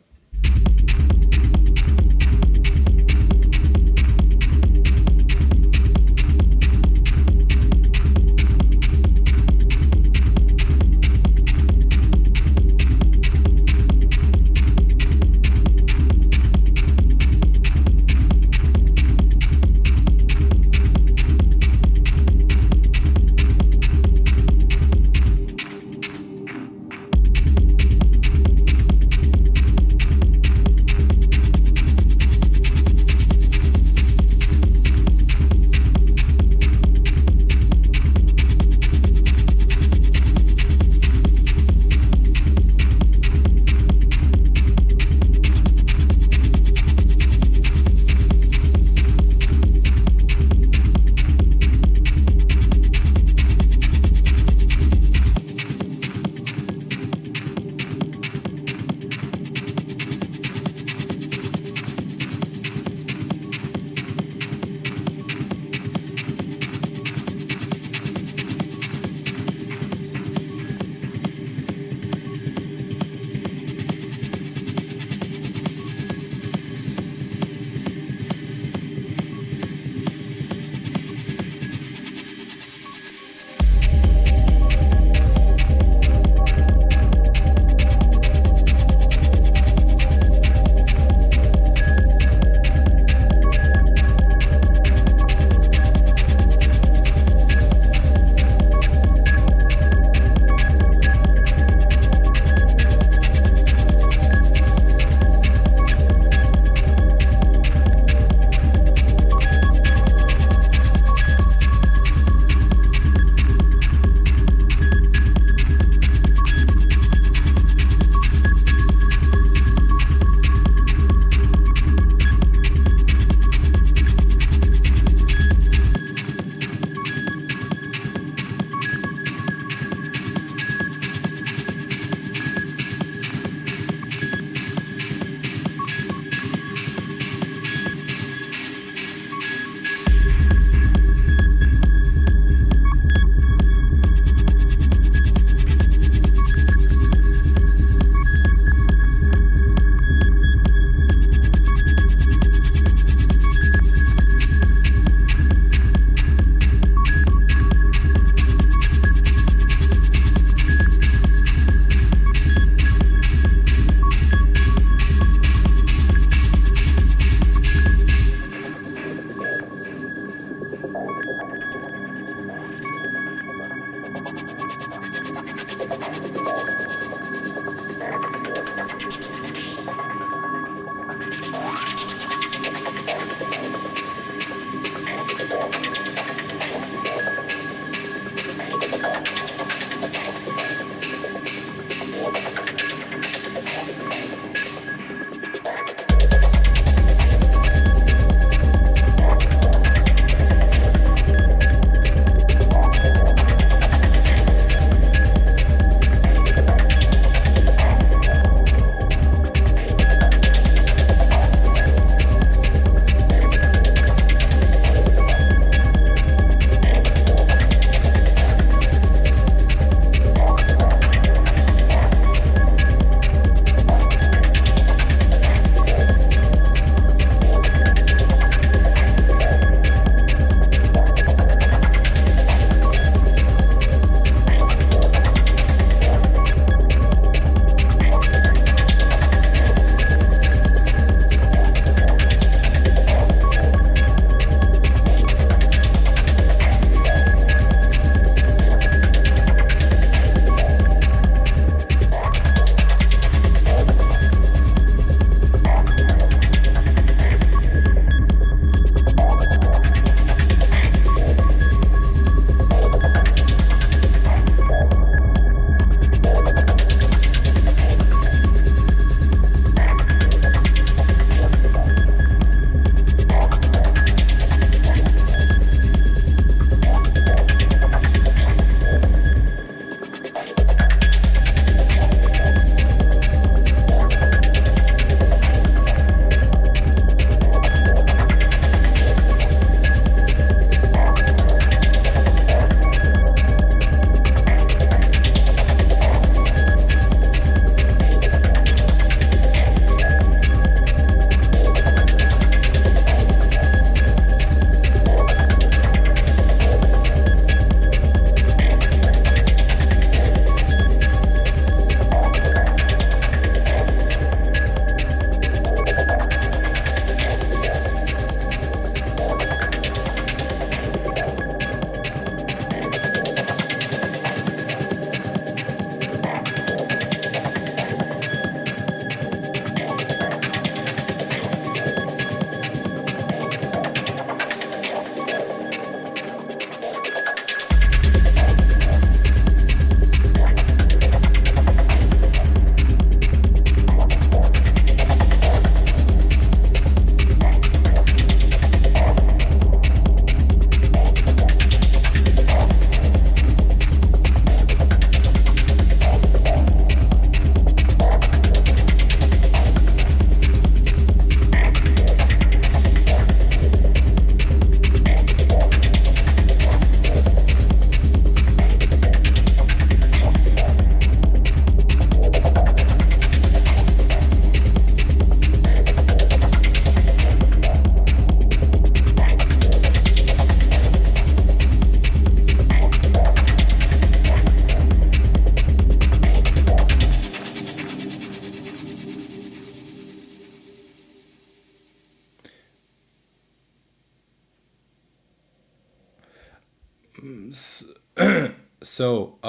So,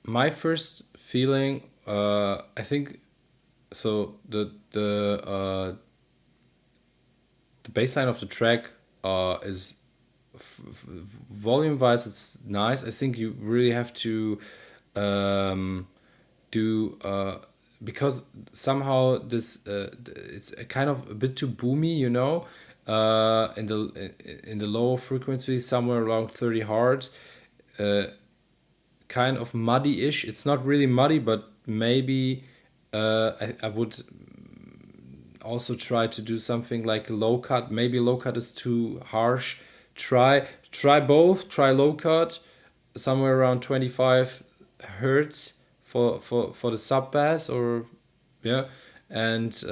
my first feeling, I think, so the baseline of the track is volume wise, it's nice. I think you really have to um, do because somehow this it's a kind of a bit too boomy, you know, in the lower frequency, somewhere around 30 hertz, kind of muddy-ish. It's not really muddy, but maybe I would also try to do something like a low cut. Maybe low cut is too harsh. Try both. Try low cut, somewhere around 25 hertz for the sub bass, or yeah, and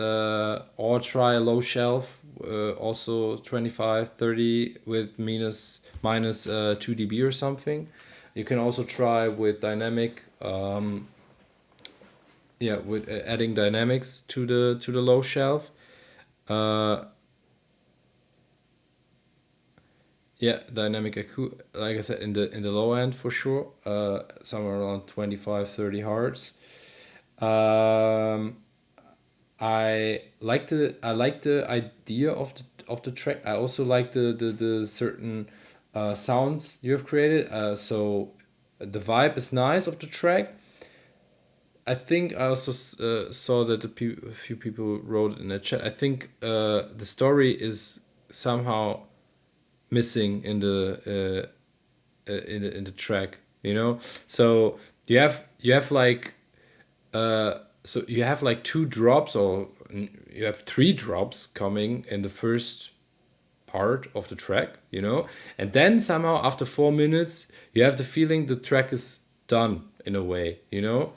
or try a low shelf, also 25 30 with minus 2 dB or something. You can also try with dynamic, yeah, with adding dynamics to the low shelf. Uh, yeah, dynamic EQ, like I said, in the low end for sure. Somewhere around 25 30 hertz. Um, I like the idea of the track. I also like the certain sounds you have created. So the vibe is nice of the track. I think I also saw that a few people wrote in the chat. I think the story is somehow missing in the track. You know, so you have like so you have like two drops, or you have three drops coming in the first part of the track. You know, and then somehow after 4 minutes you have the feeling the track is done in a way. You know,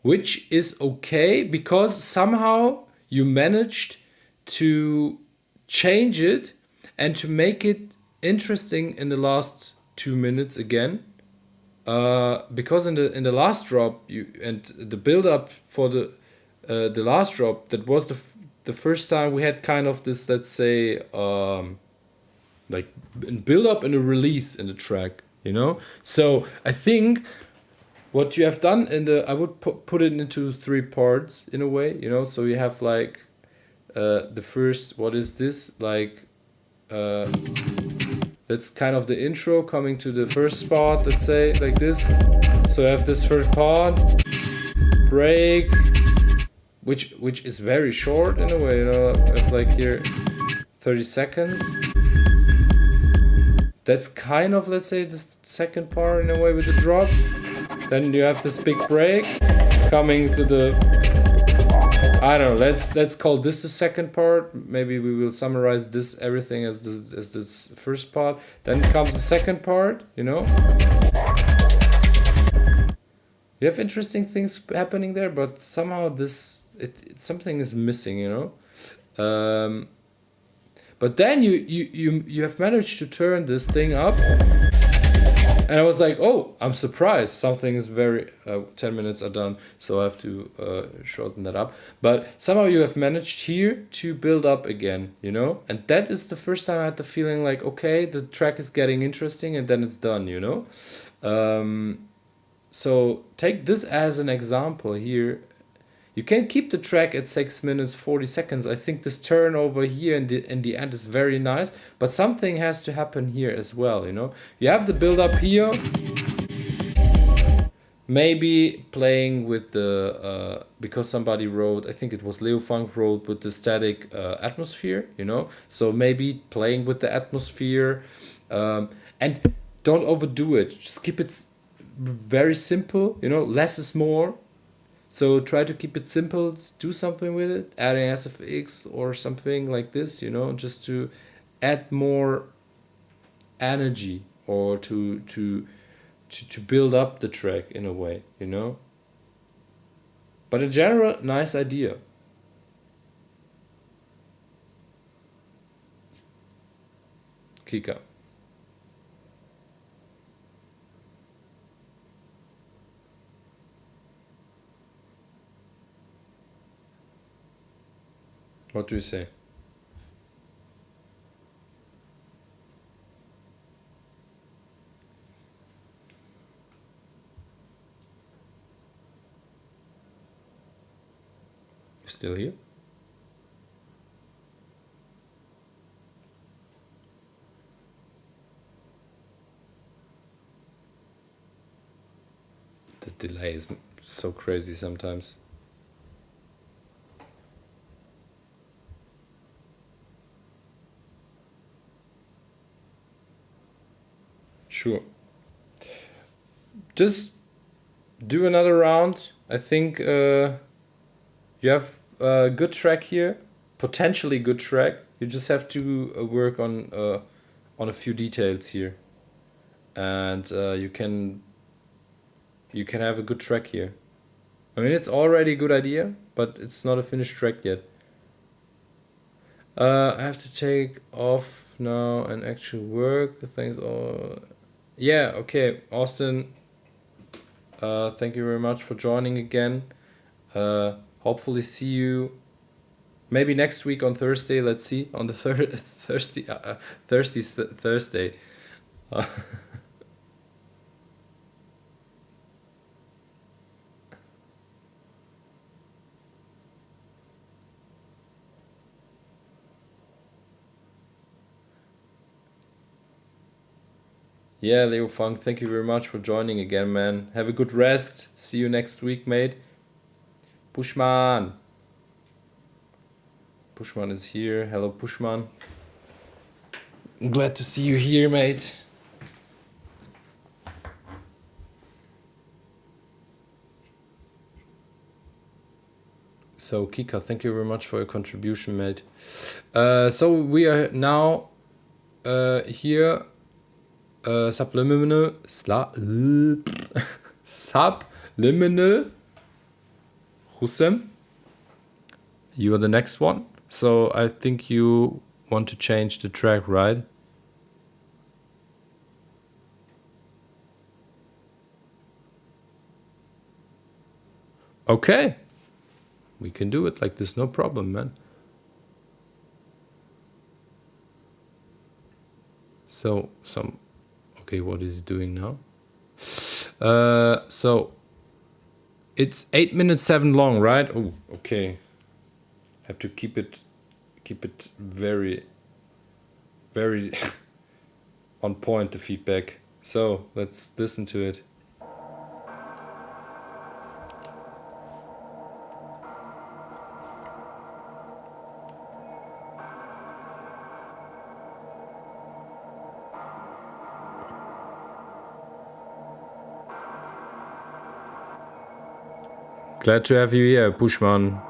which is okay because somehow you managed to change it and to make it interesting in the last 2 minutes again. Because in the last drop, you and the build up for the last drop, that was the first time we had kind of this, let's say, like build up and a release in the track, you know. So I think what you have done I would put it into three parts in a way, you know. So you have like the first, what is this, like that's kind of the intro coming to the first spot, let's say, like this. So I have this first part, break, which is very short in a way, you know. I have like here 30 seconds. That's kind of, let's say, the second part in a way with the drop. Then you have this big break coming to the, I don't know, let's call this the second part. Maybe we will summarize this everything as this first part. Then comes the second part, you know. You have interesting things happening there, but somehow something is missing, you know. But then you have managed to turn this thing up. And I was like, oh, I'm surprised. Something is very... 10 minutes are done, so I have to shorten that up. But somehow you have managed here to build up again, you know? And that is the first time I had the feeling like, okay, the track is getting interesting, and then it's done, you know? So take this as an example here. You can keep the track at 6 minutes 40 seconds. I think this turnover here in the end is very nice, but something has to happen here as well, you know. You have the build up here, maybe playing with the because somebody wrote, I think it was Leo Funk wrote, with the static atmosphere, you know. So maybe playing with the atmosphere, and don't overdo it. Just keep it very simple, you know. Less is more. So try to keep it simple, do something with it, adding SFX or something like this, you know, just to add more energy, or to build up the track in a way, you know. But in general, nice idea. Kika. What do you say? still here? The delay is so crazy sometimes. Sure. Just do another round. I think you have a good track here, potentially good track. You just have to work on a few details here, and you can have a good track here. I mean, it's already a good idea, but it's not a finished track yet. I have to take off now and actually work. Thanks all. Yeah, okay, Austin. Thank you very much for joining again. Hopefully see you maybe next week on Thursday. Let's see on the Thursday. Thursday. Yeah, Leo Funk, thank you very much for joining again, man. Have a good rest. See you next week, mate. Pushman. Pushman is here. Hello, Pushman. Glad to see you here, mate. So, Kika, thank you very much for your contribution, mate. So, we are now here. Subliminal Husem, you are the next one. So I think you want to change the track, right? Okay, we can do it like this, no problem, man. So okay, what is it doing now? So it's 8 minutes 7 long, right? Oh, okay. Have to keep it very, very on point, the feedback. So let's listen to it. Glad to have you here, Pushman.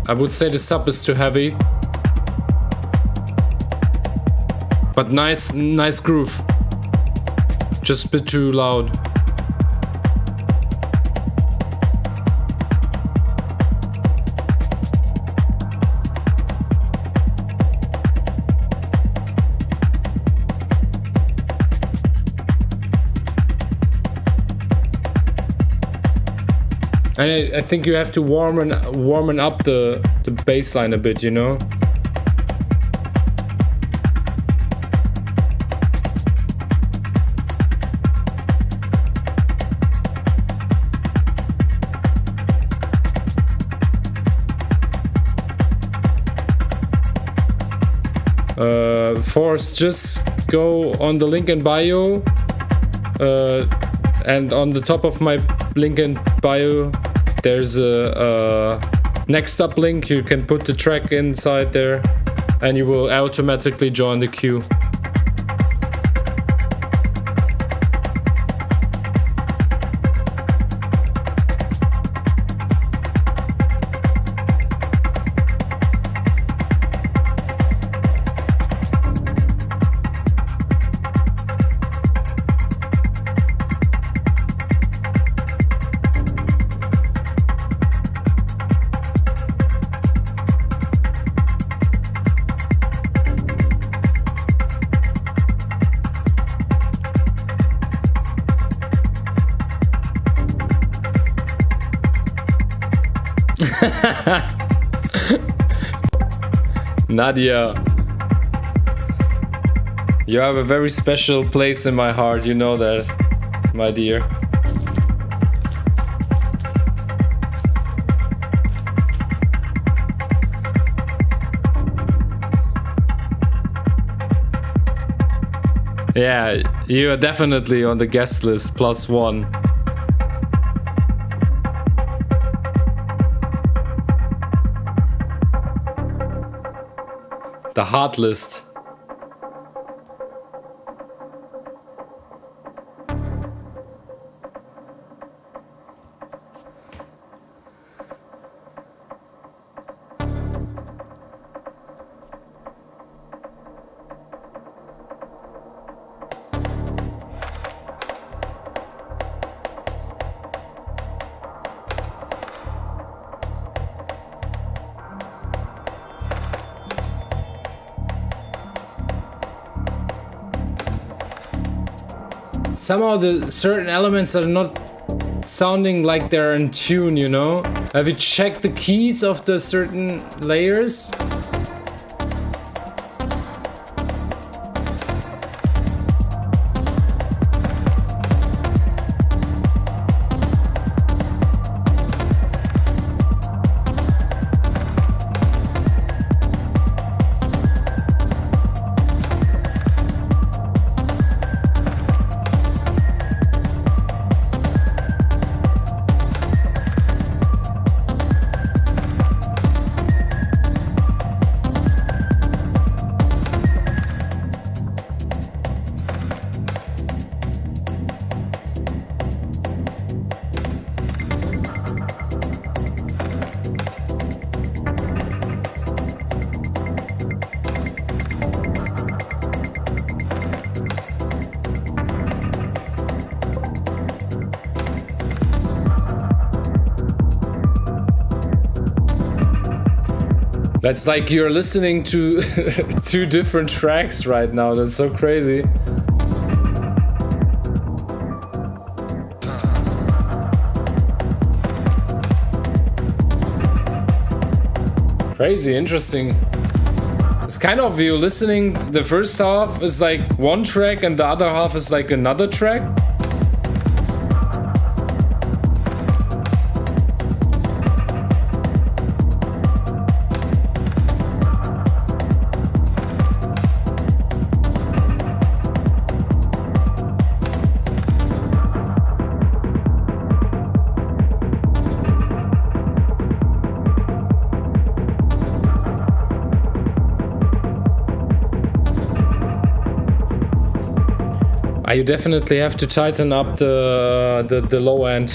I would say the sub is too heavy, but nice groove. Just a bit too loud. And I think you have to warm up the bass line a bit, you know? Force, just go on the link in bio, and on the top of my link in bio there's a next up link. You can put the track inside there and you will automatically join the queue. Nadia, you have a very special place in my heart, you know that, my dear. Yeah, you are definitely on the guest list, +1. The hard list. Somehow the certain elements are not sounding like they're in tune, you know? Have you checked the keys of the certain layers? That's like you're listening to two different tracks right now. That's so crazy. Crazy, interesting. It's kind of you listening, the first half is like one track and the other half is like another track. You definitely have to tighten up the low end.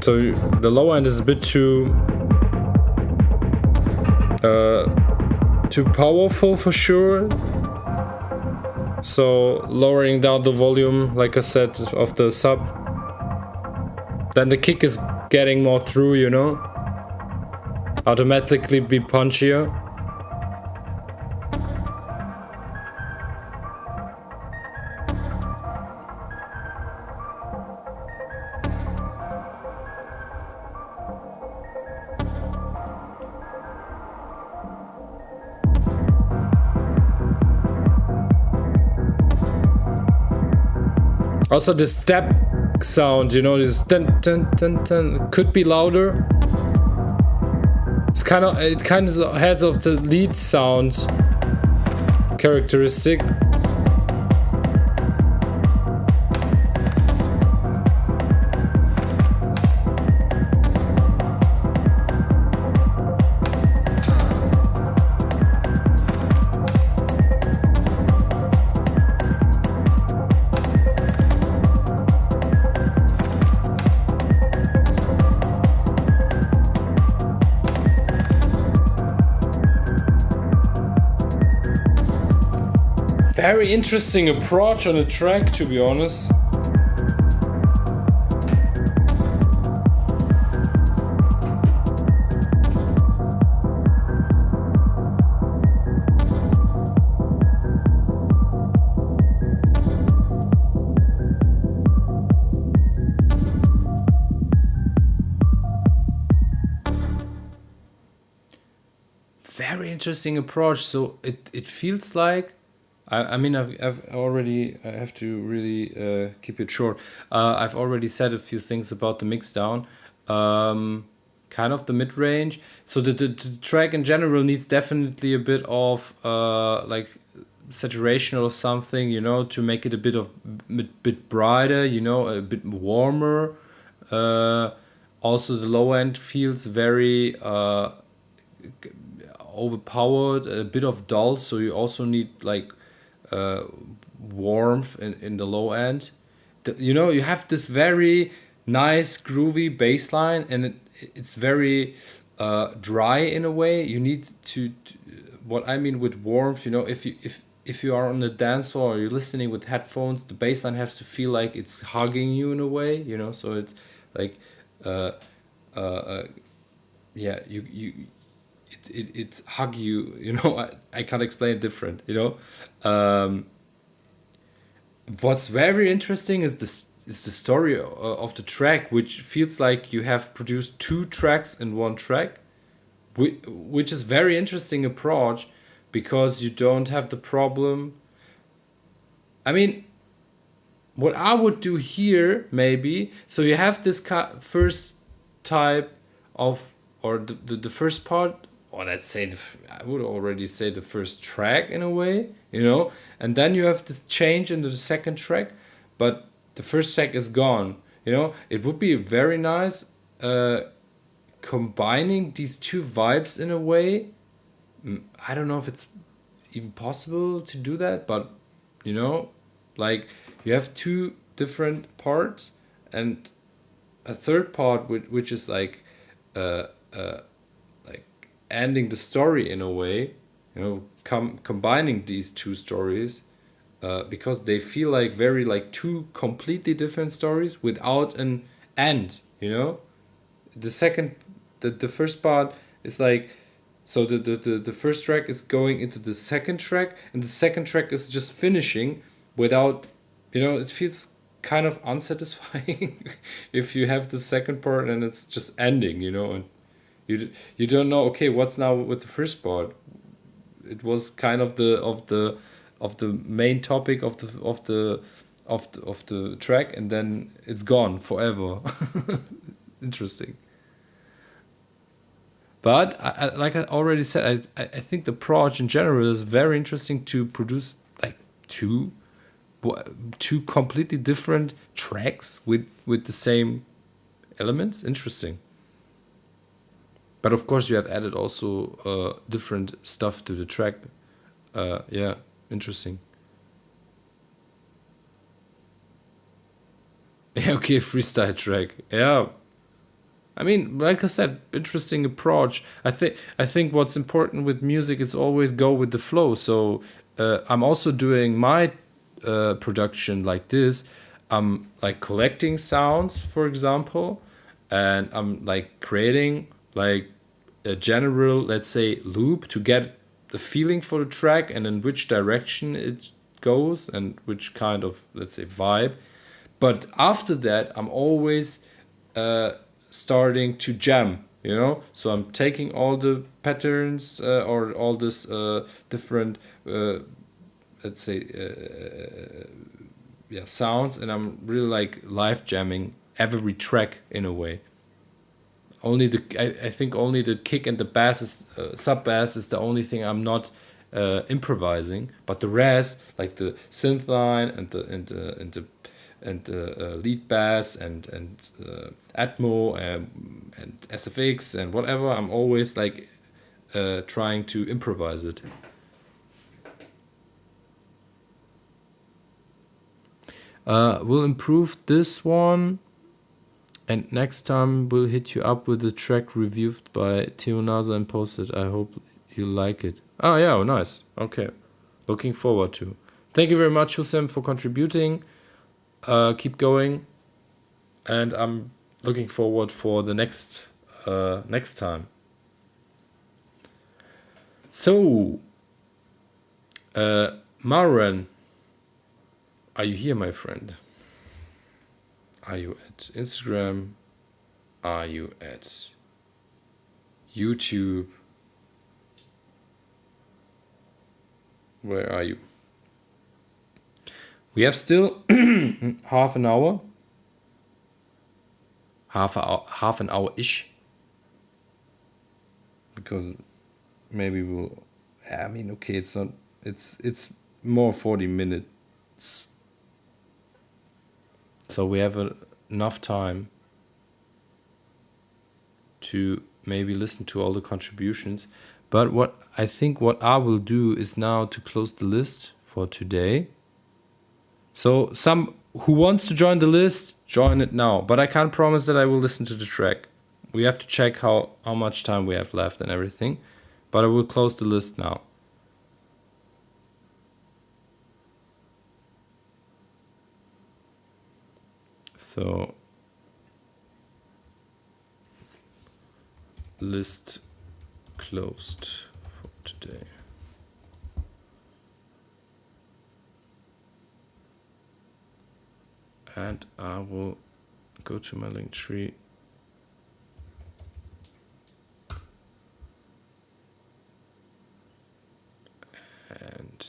So the low end is a bit too powerful for sure. So lowering down the volume, like I said, of the sub. Then the kick is getting more through, you know. Automatically be punchier. Also the step sound, you know, this dun dun dun dun, could be louder. It kind of has of the lead sound characteristic. Very interesting approach on a track, to be honest. Very interesting approach. So it feels like I mean I've already I have to really keep it short. I've already said a few things about the mix down. Kind of the mid range. So the track in general needs definitely a bit of like saturation or something, you know, to make it a bit brighter, you know, a bit warmer. Also the low end feels very overpowered, a bit of dull, so you also need like warmth in the low end. You know, you have this very nice groovy bass line, and it's very dry in a way. You need to what I mean with warmth, you know, if you are on the dance floor or you're listening with headphones, the bass line has to feel like it's hugging you in a way, you know, so it's like uh, uh, uh, yeah, it's hug you, you know. I can't explain it different, you know. What's very interesting is the story of the track, which feels like you have produced two tracks in one track, which is very interesting approach, because you don't have the problem. I mean, what I would do here maybe, so you have this first type of, or the first part, or let's say I would already say the first track in a way, you know, and then you have this change into the second track, but the first track is gone, you know. It would be very nice combining these two vibes in a way. I don't know if it's even possible to do that, but you know, like you have two different parts and a third part which is like uh, uh, like ending the story in a way, you know, combining these two stories, because they feel like very like two completely different stories without an end, you know. The second the first part is like, so the first track is going into the second track, and the second track is just finishing without, you know, it feels kind of unsatisfying if you have the second part and it's just ending, you know, and you don't know, okay, what's now with the first part. It was kind of the main topic of the track, and then it's gone forever. Interesting. But like I already said, I think the approach in general is very interesting to produce like two two completely different tracks with the same elements. Interesting. But of course, you have added also different stuff to the track. Yeah, interesting. Yeah, okay, freestyle track. Yeah, I mean, like I said, interesting approach. I think what's important with music is always go with the flow. So I'm also doing my production like this. I'm like collecting sounds, for example, and I'm like creating like a general, let's say, loop to get the feeling for the track and in which direction it goes and which kind of, let's say, vibe. But after that, I'm always uh, starting to jam, you know. So I'm taking all the patterns or all this different, let's say, yeah, sounds, and I'm really like live jamming every track in a way. Only I think only the kick and the bass is sub bass is the only thing I'm not improvising, but the rest, like the synth line and the lead bass and Atmo and SFX and whatever, I'm always like trying to improvise it. We'll improve this one, and next time we'll hit you up with the track reviewed by Theonaza and posted. I hope you like it. Oh yeah, oh, nice. Okay, looking forward to. Thank you very much, Hussein, for contributing. Keep going. And I'm looking forward for the next time. So, Maran, are you here, my friend? Are you at Instagram? Are you at YouTube? Where are you? We have still half an hour. Half an hour-ish. Because maybe we'll... I mean, okay, it's not... It's more 40 minutes. So we have enough time to maybe listen to all the contributions. But what I will do is now to close the list for today. So some who wants to join the list, join it now. But I can't promise that I will listen to the track. We have to check how much time we have left and everything. But I will close the list now. So, list closed for today. And I will go to my link tree. And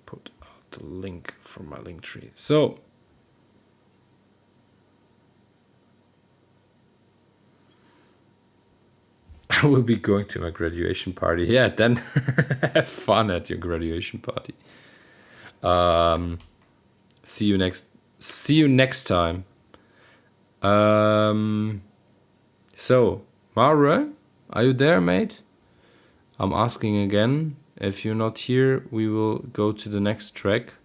put out the link from my link tree. So, I will be going to my graduation party. Yeah, then have fun at your graduation party. See you next time. So, Mara, are you there, mate? I'm asking again. If you're not here, we will go to the next track.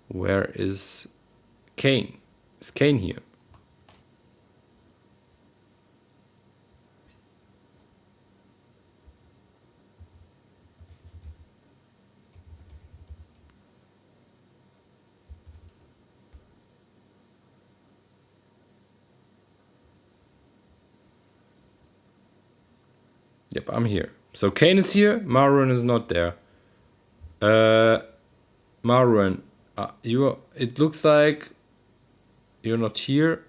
Where is Kane? Is Kane here? Yep, I'm here. So Kane is here. Marwan is not there. Marwan, it looks like you're not here.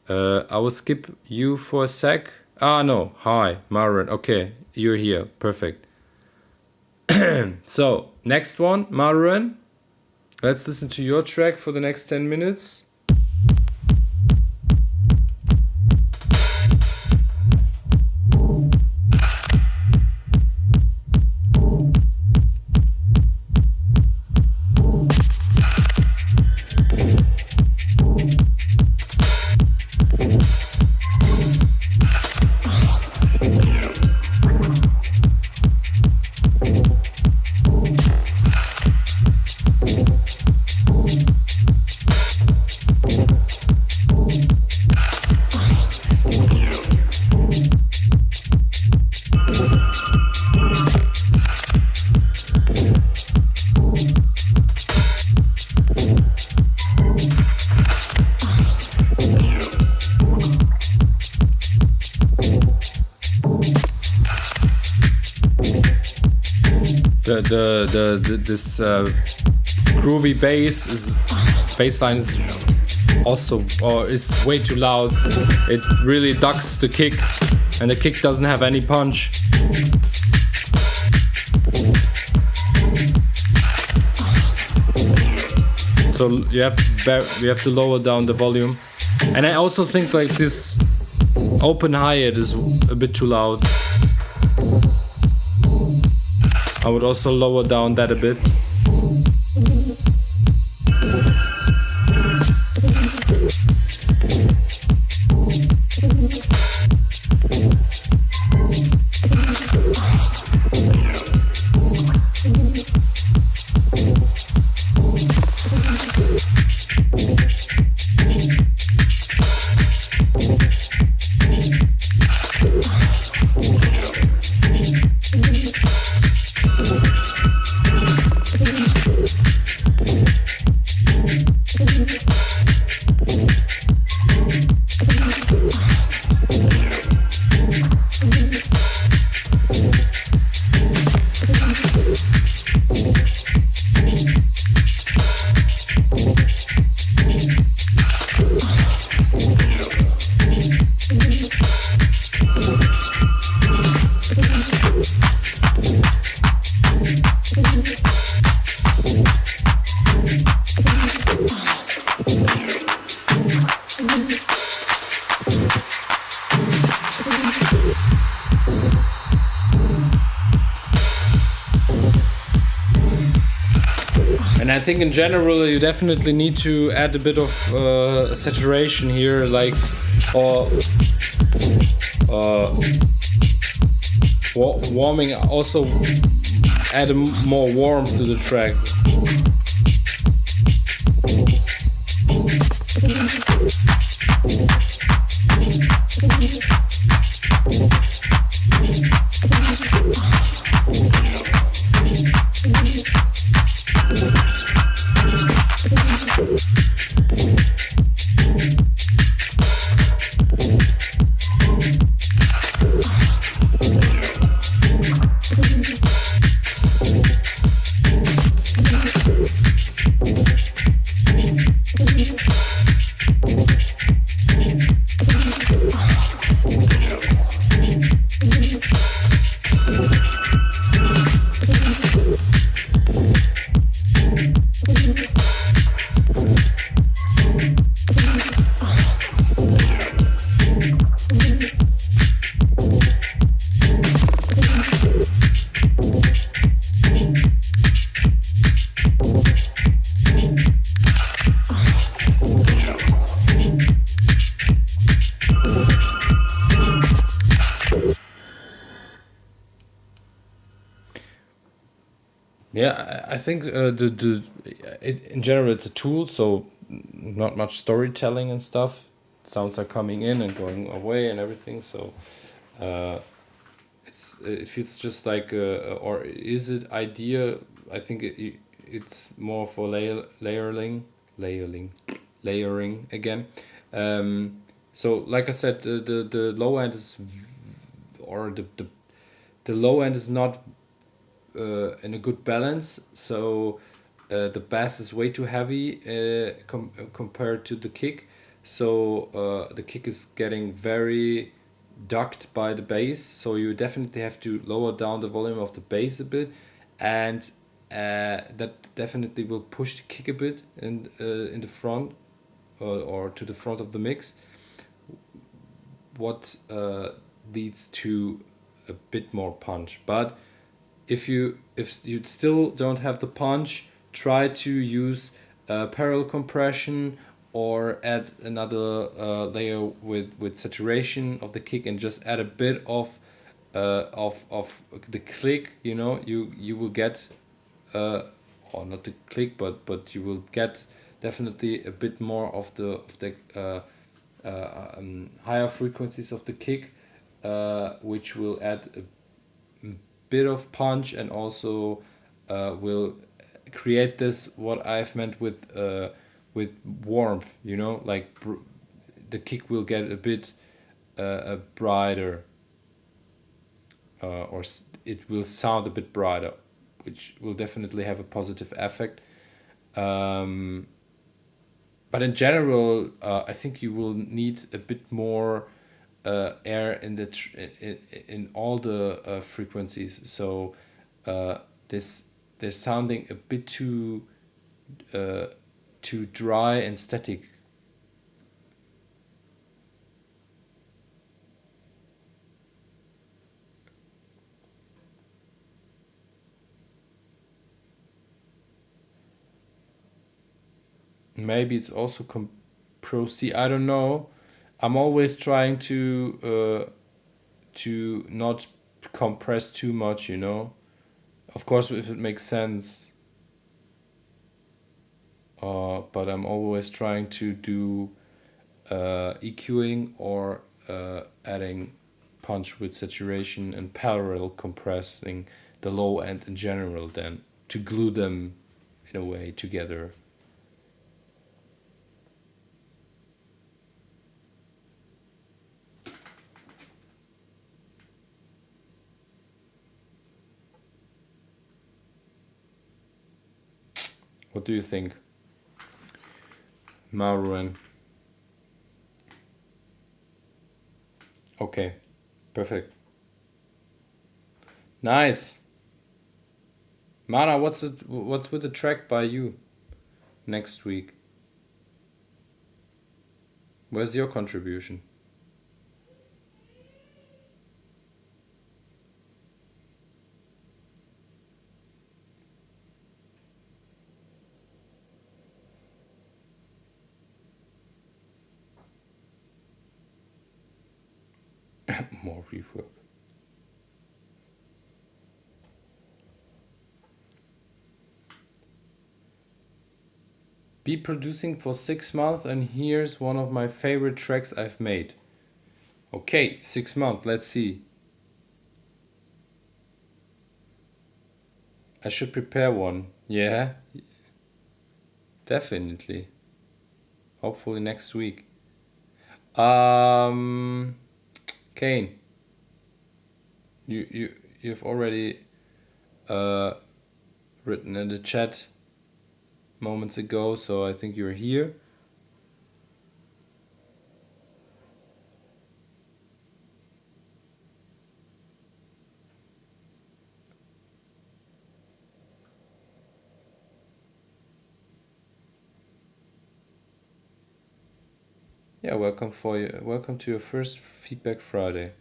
I will skip you for a sec. No. Hi, Marwan. Okay, you're here. Perfect. So, next one, Marwan. Let's listen to your track for the next 10 minutes. This groovy bass line is also is way too loud. It really ducks the kick, and the kick doesn't have any punch. So you have to lower down the volume. And I also think like this open hi-hat is a bit too loud. I would also lower down that a bit. think in general you definitely need to add a bit of saturation here, like or warming also add more warmth to the track. Yeah, I think in general it's a tool, so not much storytelling and stuff. Sounds are coming in and going away and everything. So it feels just like or is it idea? I think it's more for layering again. So like I said, the low end is or the low end is not in a good balance. So the bass is way too heavy compared to the kick. So the kick is getting very ducked by the bass. So you definitely have to lower down the volume of the bass a bit, and that definitely will push the kick a bit in the front or to the front of the mix. What leads to a bit more punch, but if you still don't have the punch, try to use parallel compression or add another layer with saturation of the kick and just add a bit of the click. You know, you will get or not the click, but you will get definitely a bit more of the higher frequencies of the kick, which will add a bit of punch and also will create this what I've meant with warmth. You know, like the kick will get a bit brighter, or it will sound a bit brighter, which will definitely have a positive effect. But in general, I think you will need a bit more air in the in all the frequencies. So this they're sounding a bit too dry and static. Maybe it's also Pro C. I don't know. I'm always trying to not compress too much. You know, of course, if it makes sense. But I'm always trying to do EQing or adding punch with saturation and parallel compressing the low end in general, then to glue them in a way together. What do you think, Maruan? Okay, perfect. Nice. Mana, what's with the track by you next week? Where's your contribution? more reverb. Be producing for 6 months and here's one of my favorite tracks I've made. Okay, 6 months, let's see. I should prepare one. Yeah, definitely. Hopefully next week. Kane, you've already written in the chat moments ago, so I think you're here. Yeah, welcome to your first Feedback Friday.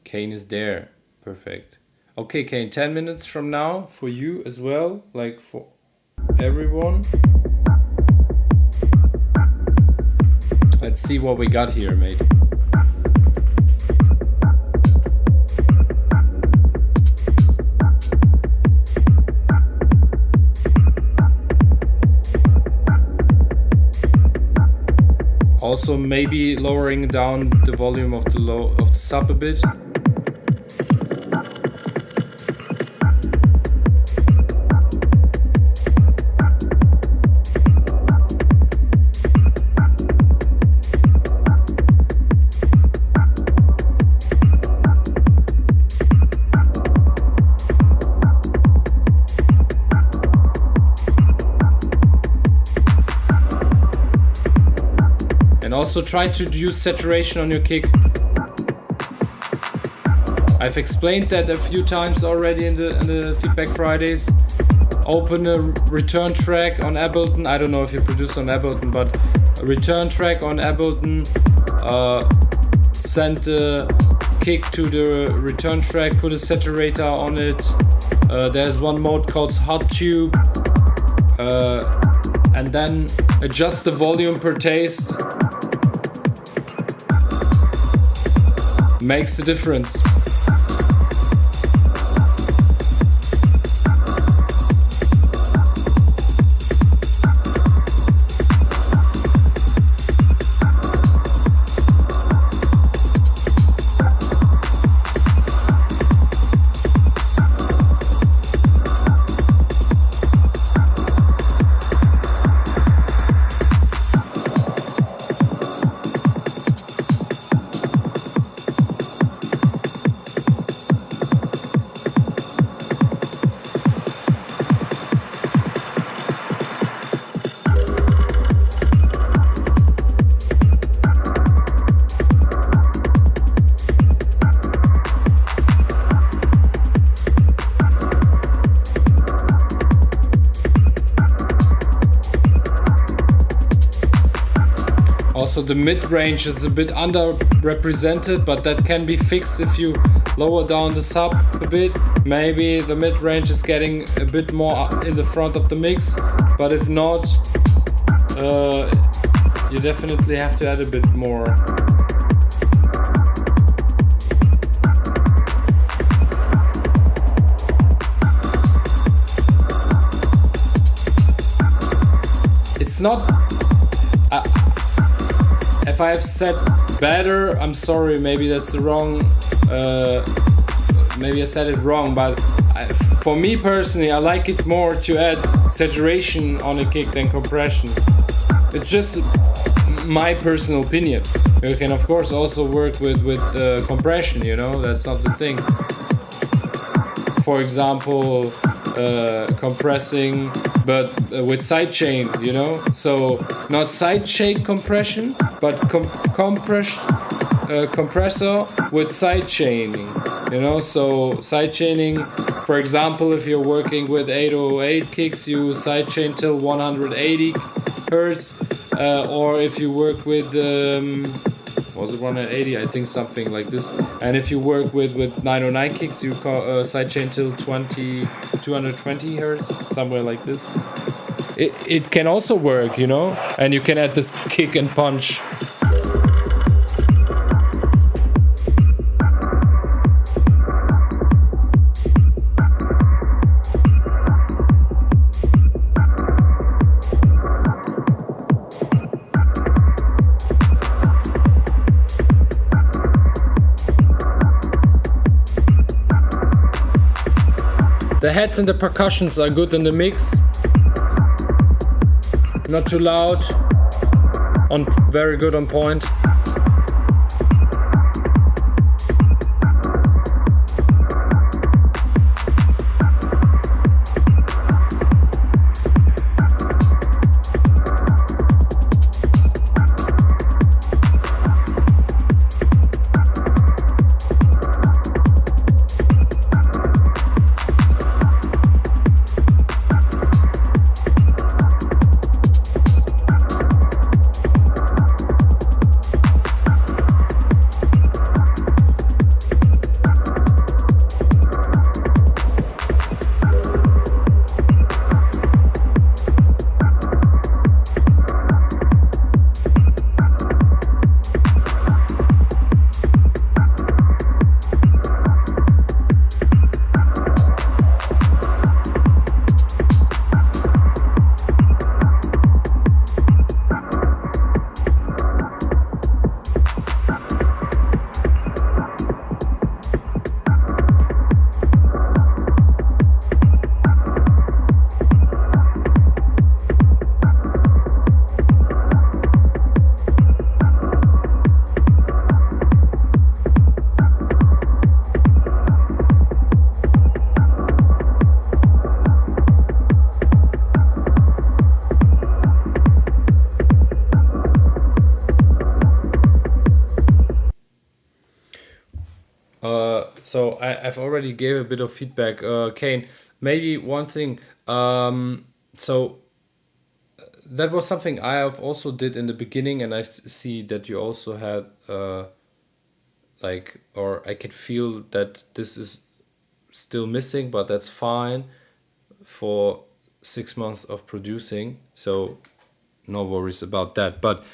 Kane is there. Perfect. Okay, Kane, 10 minutes from now for you as well, like for everyone. Let's see what we got here, mate. Also, maybe lowering down the volume of the sub a bit. Also try to use saturation on your kick. I've explained that a few times already in the Feedback Fridays. Open a return track on Ableton. I don't know if you produce on Ableton, but a return track on Ableton. Send the kick to the return track, put a saturator on it. There's one mode called Hot Tube. And then adjust the volume per taste. Makes a difference. Also the mid-range is a bit underrepresented, but that can be fixed if you lower down the sub a bit. Maybe the mid-range is getting a bit more in the front of the mix, but if not, you definitely have to add a bit more. It's not... if I have said better, I'm sorry, maybe that's the wrong... maybe I said it wrong, but for me personally, I like it more to add saturation on a kick than compression. It's just my personal opinion. You can of course also work with compression, you know, that's not the thing. For example, compressing, but with sidechain, you know, so not sidechain compression, but compressor with sidechaining, you know, so sidechaining, for example, if you're working with 808 kicks, you sidechain till 180 hertz, or if you work with Was it 180? I think something like this. And if you work with 909 kicks, you call sidechain till 220 hertz, somewhere like this. It can also work, you know, and you can add this kick and punch. The heads and the percussions are good in the mix. Not too loud, very good on point. So I've already gave a bit of feedback. Kane, maybe one thing. So that was something I have also did in the beginning, and I see that you also had or I could feel that this is still missing, but that's fine for 6 months of producing. So no worries about that. But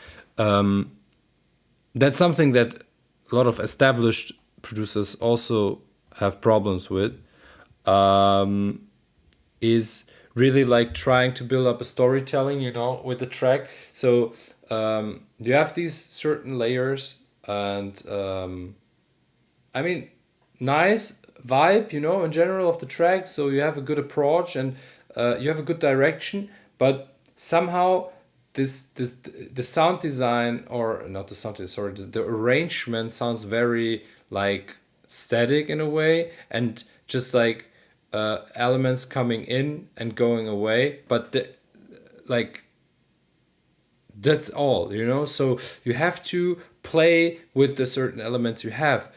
that's something that a lot of established producers also have problems with, is really like trying to build up a storytelling, you know, with the track. So you have these certain layers, and I mean, nice vibe, you know, in general of the track. So you have a good approach, and you have a good direction, but somehow the sound design, or not the sound design, sorry, the arrangement sounds very like static in a way, and just like elements coming in and going away, but that's all, you know. So you have to play with the certain elements you have.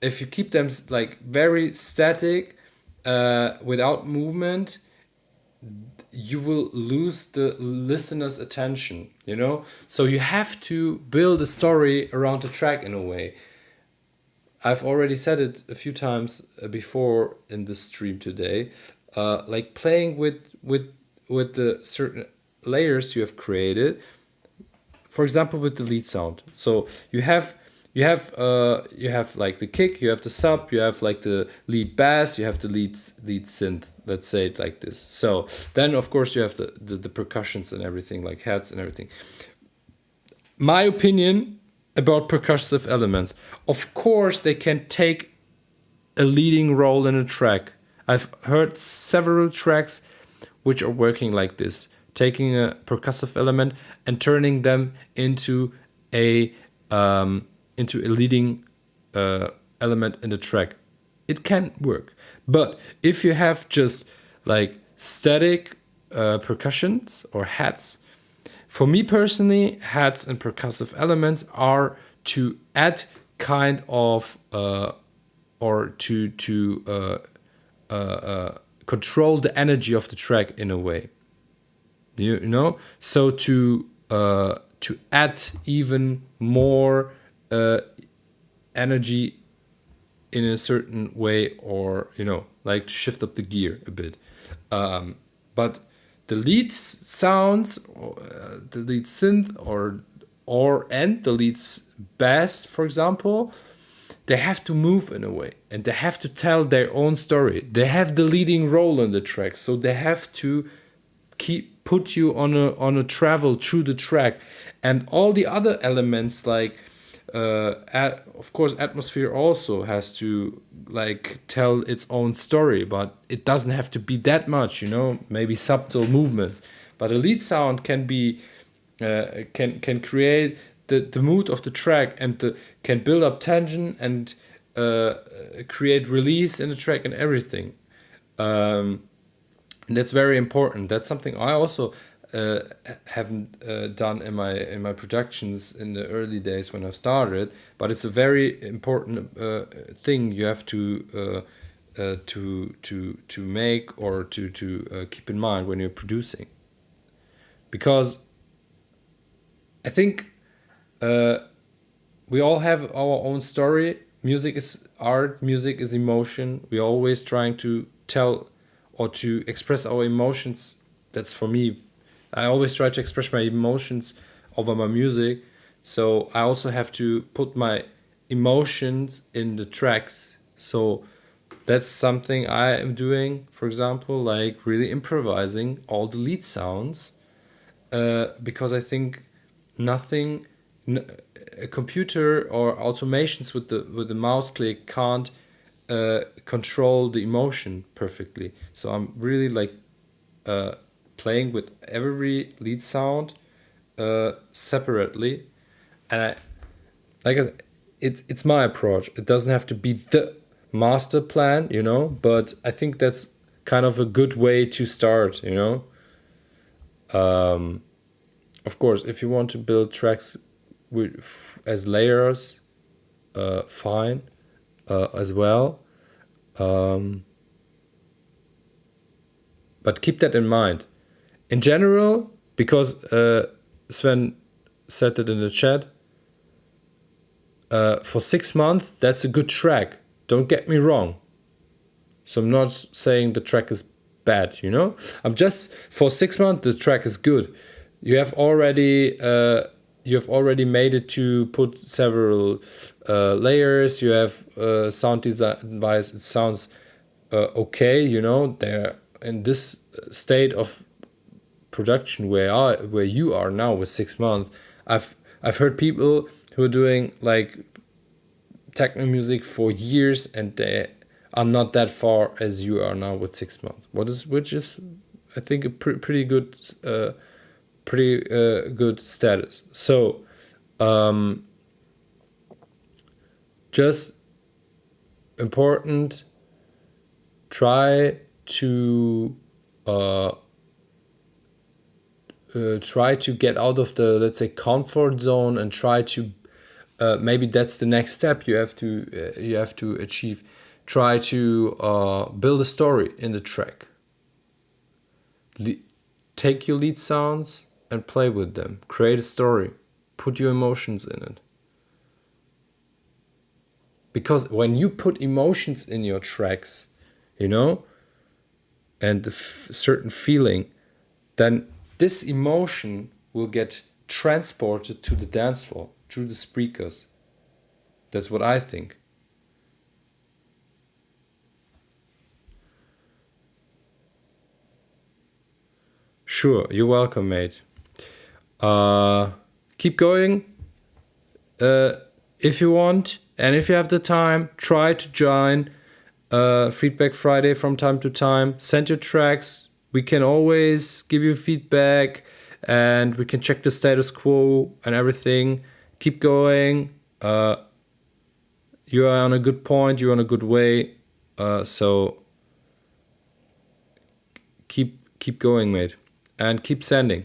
If you keep them like very static, without movement, you will lose the listener's attention, you know. So you have to build a story around the track in a way. I've already said it a few times before in this stream today, like playing with the certain layers you have created. For example, with the lead sound. So you have like the kick, you have the sub, you have like the lead bass, you have the lead synth. Let's say it like this. So then of course you have the percussions and everything, like hats and everything. My opinion about percussive elements, of course they can take a leading role in a track. I've heard several tracks which are working like this, taking a percussive element and turning them into a leading element in the track. It can work. But if you have just like static percussions or hats, for me personally, hats and percussive elements are to add kind of or to control the energy of the track in a way. You know, so to add even more uh, energy in a certain way, or like to shift up the gear a bit. But the lead sounds, the lead synth, and the lead bass, for example, they have to move in a way, and they have to tell their own story. They have the leading role in the track, so they have to put you on a travel through the track. And all the other elements, like of course atmosphere also has to like tell its own story, but it doesn't have to be that much, maybe subtle movements. But a lead sound can be can create the mood of the track, and can build up tension, and create release in the track and everything. And that's very important. That's something I also haven't done in my productions in the early days when I started. But it's a very important thing you have to make, or to keep in mind when you're producing, because I think we all have our own story. Music is art. Music is emotion. We're always trying to tell or to express our emotions. That's for me. I always try to express my emotions over my music. So I also have to put my emotions in the tracks. So that's something I am doing, for example, like really improvising all the lead sounds, because I think nothing, a computer or automations with the mouse click can't control the emotion perfectly. So I'm really like playing with every lead sound separately, and it's my approach. It doesn't have to be the master plan, but I think that's kind of a good way to start, Of course, if you want to build tracks as layers, fine, as well. But keep that in mind. In general, because Sven said it in the chat, for 6 months, that's a good track. Don't get me wrong. So I'm not saying the track is bad, I'm just, for 6 months, the track is good. You have already made it to put several layers. You have sound design wise, it sounds okay. They're in this state of production where you are now with 6 months. I've heard people who are doing like techno music for years, and they are not that far as you are now with 6 months. Which is I think a pretty good good status. So just important, try to get out of the, let's say, comfort zone, and try to maybe that's the next step you have to achieve. Try to build a story in the track. Take your lead sounds and play with them. Create a story. Put your emotions in it. Because when you put emotions in your tracks, and the certain feeling, then this emotion will get transported to the dance floor through the speakers. That's what I think. Sure, you're welcome, mate. Keep going. If you want, and if you have the time, try to join Feedback Friday from time to time. Send your tracks. We can always give you feedback, and we can check the status quo and everything. Keep going. You are on a good point. You're on a good way. So keep going, mate, and keep sending.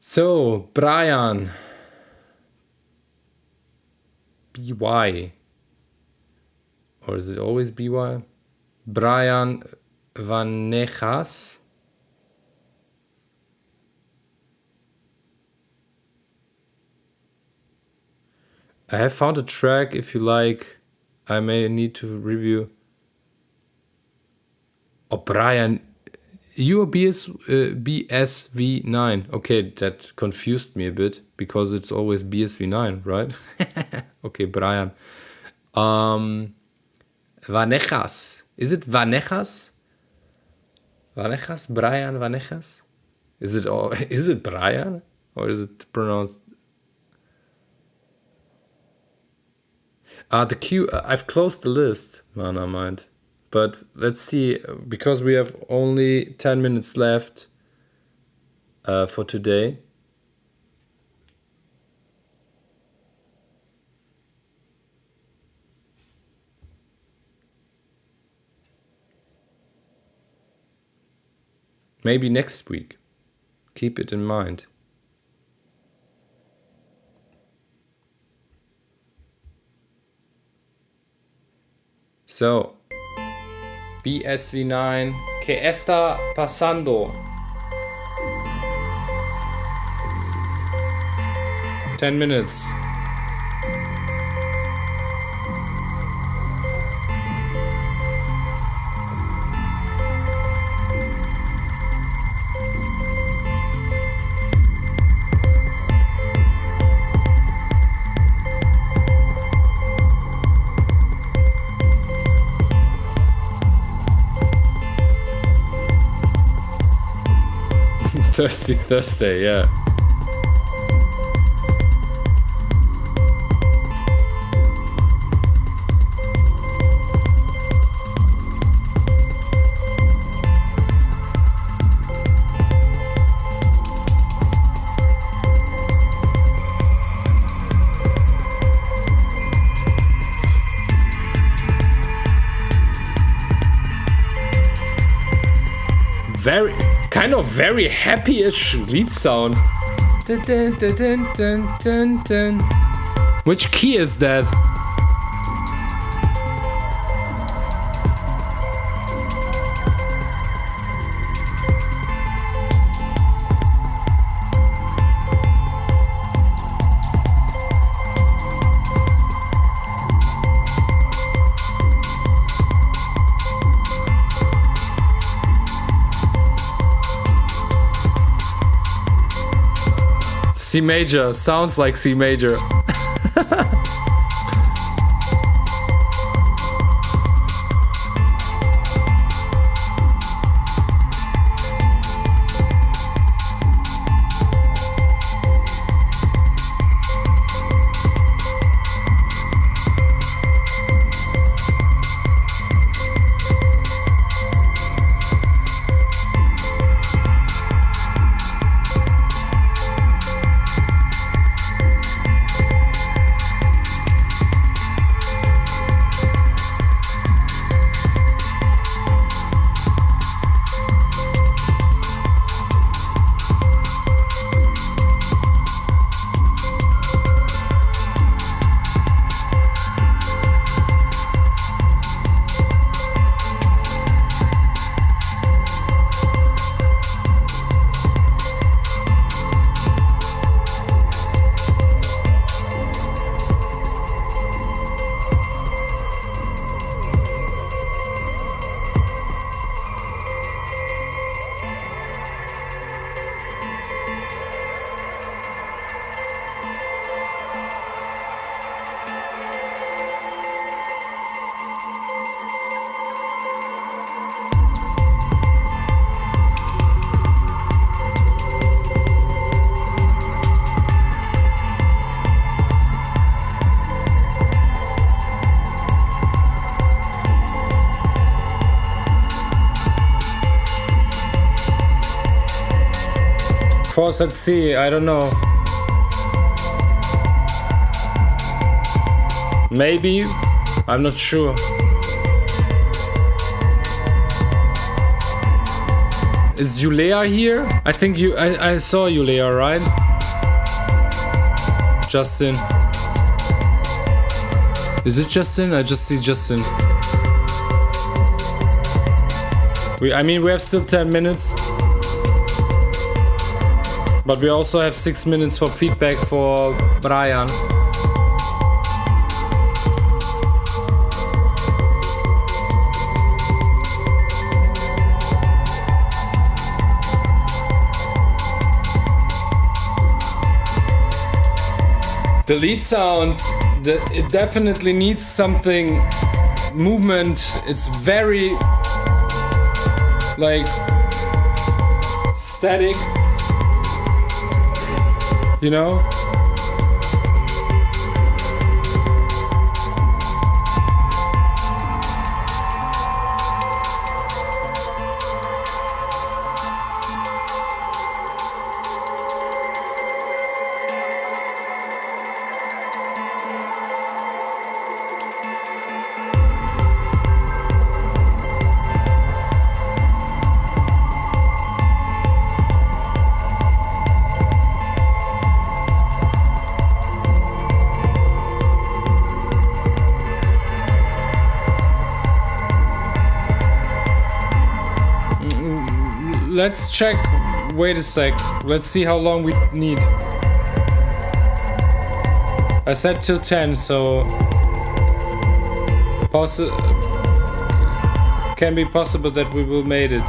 So, Brian, BY. Or is it always BY? Brian Vanegas. I have found a track. If you like, I may need to review. Oh, Brian, you are BSV9. Okay, that confused me a bit because it's always BSV9, right? Okay, Brian. Vanegas. Is it Vanegas? Vanegas? Brian Vanegas? Is it Brian? Or is it pronounced? The queue, I've closed the list, Mana Mind. But let's see, because we have only 10 minutes left for today. Maybe next week. Keep it in mind. So, BSV9, ¿qué está pasando? 10 minutes. Thirsty Thursday, yeah. Very happy-ish lead sound. Dun, dun, dun, dun, dun, dun, dun. Which key is that? C major, sounds like C major. Force at C, I don't know. Maybe, I'm not sure. Is Yulea here? I think I saw Yulea, right? Justin. Is it Justin? I just see Justin. We have still 10 minutes. But we also have 6 minutes for feedback for Brian. The lead sound, it definitely needs something, movement. It's very like static, you know? Let's check. Wait a sec. Let's see how long we need. I said till 10, so can be possible that we will made it.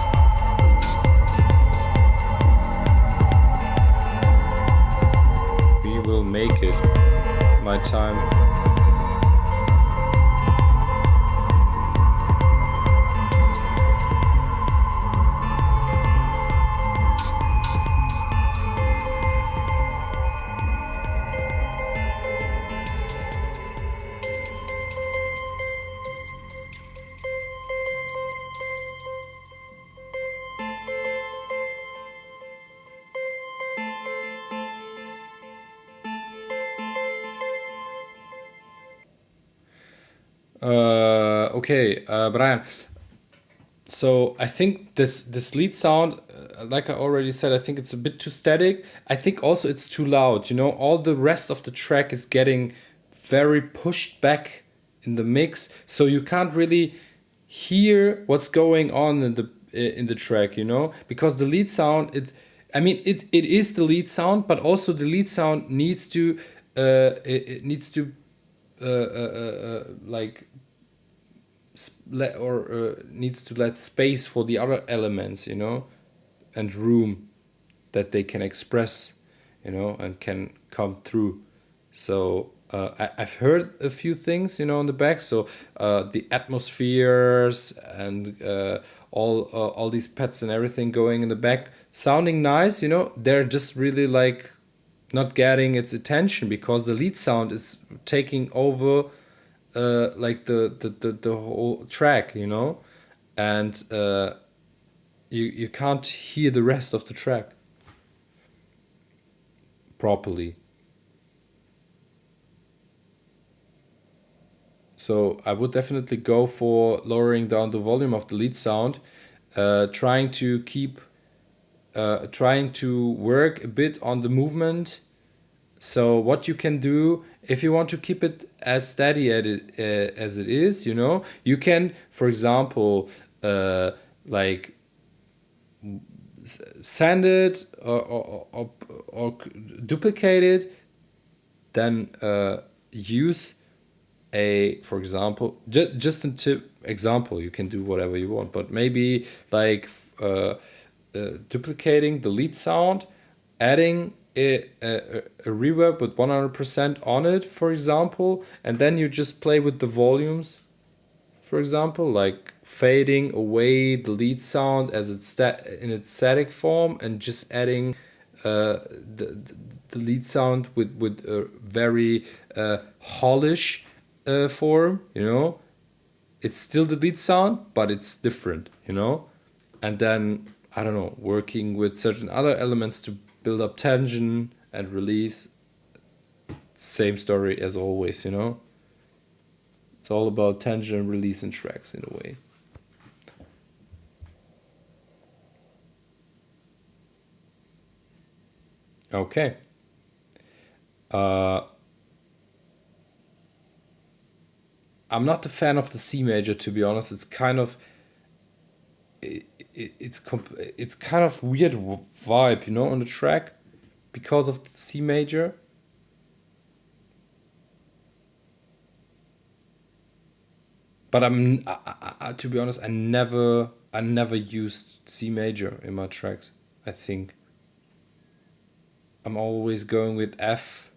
We will make it. My time. Okay, Brian. So I think this lead sound, like I already said, I think it's a bit too static. I think also it's too loud. You know, all the rest of the track is getting very pushed back in the mix, so you can't really hear what's going on in the track. You know, because the lead sound, it is the lead sound, but also the lead sound needs to it needs to like needs to let space for the other elements, you know, and room that they can express, you know, and can come through. So I've heard a few things, you know, on the back. So the atmospheres and all these pets and everything going in the back, sounding nice, you know. They're just really like not getting its attention because the lead sound is taking over like the whole track, you know, and you can't hear the rest of the track properly. So I would definitely go for lowering down the volume of the lead sound, trying to work a bit on the movement. So what you can do, if you want to keep it as steady as it is, you know, you can, for example, like sand it or duplicate it, then use for example, just a tip example, you can do whatever you want, but maybe like duplicating the lead sound, adding a reverb with 100% on it, for example, and then you just play with the volumes, for example, like fading away the lead sound as it's in its static form and just adding the lead sound with a very hollish form, you know. It's still the lead sound, but it's different, you know. And then, I don't know, working with certain other elements to build up tension and release. Same story as always, you know. It's all about tension and release in tracks in a way. Okay. I'm not a fan of the C major, to be honest. It's kind of it's kind of weird vibe, you know, on the track because of the C major. But to be honest, I never used C major in my tracks. I think I'm always going with F,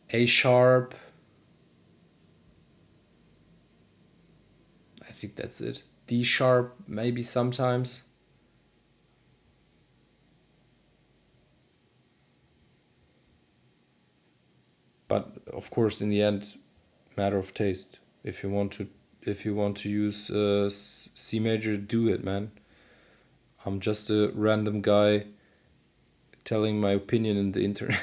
A sharp. I think that's it. D sharp maybe sometimes. But of course, in the end, matter of taste. If you want to use C major, do it, man. I'm just a random guy telling my opinion in the internet.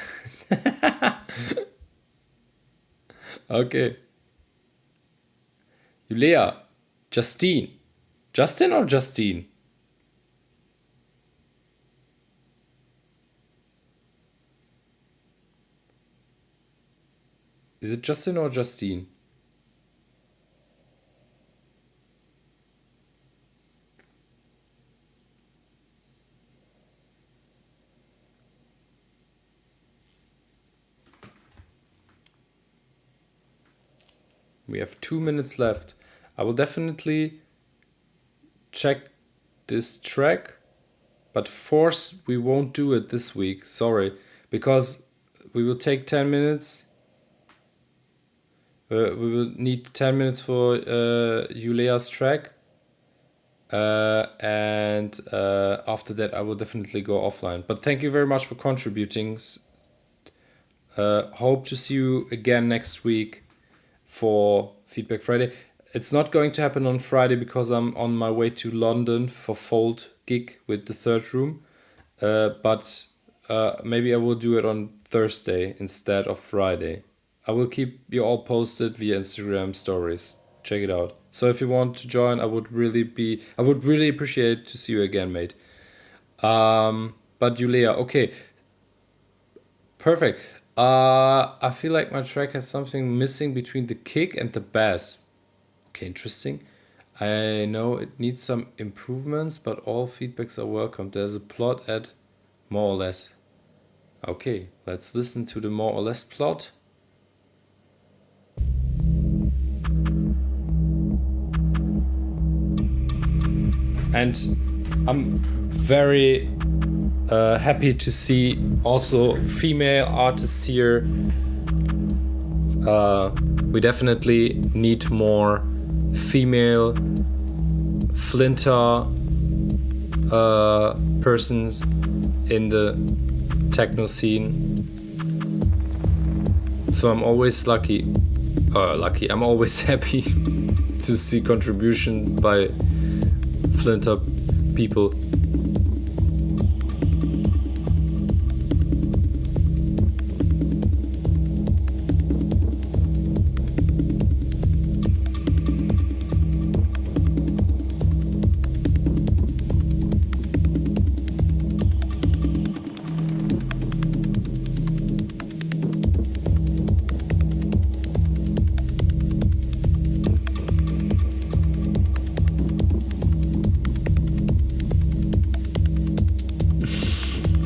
Okay. Julia, Justine. Justin or Justine? Is it Justin or Justine? We have 2 minutes left. I will definitely check this track, but force we won't do it this week. Sorry, because we will take 10 minutes. We will need 10 minutes for Julia's track. And after that, I will definitely go offline. But thank you very much for contributing. Hope to see you again next week for Feedback Friday. It's not going to happen on Friday because I'm on my way to London for Fold gig with the Third Room. But maybe I will do it on Thursday instead of Friday. I will keep you all posted via Instagram stories. Check it out. So if you want to join, I would really appreciate to see you again, mate. But Julia, okay, perfect. I feel like my track has something missing between the kick and the bass. Okay, interesting. I know it needs some improvements, but all feedbacks are welcome. There's a plot at more or less. Okay, let's listen to the more or less plot. And I'm very happy to see also female artists here. We definitely need more female flinter persons in the techno scene. So I'm always I'm always happy to see contribution by flinter people.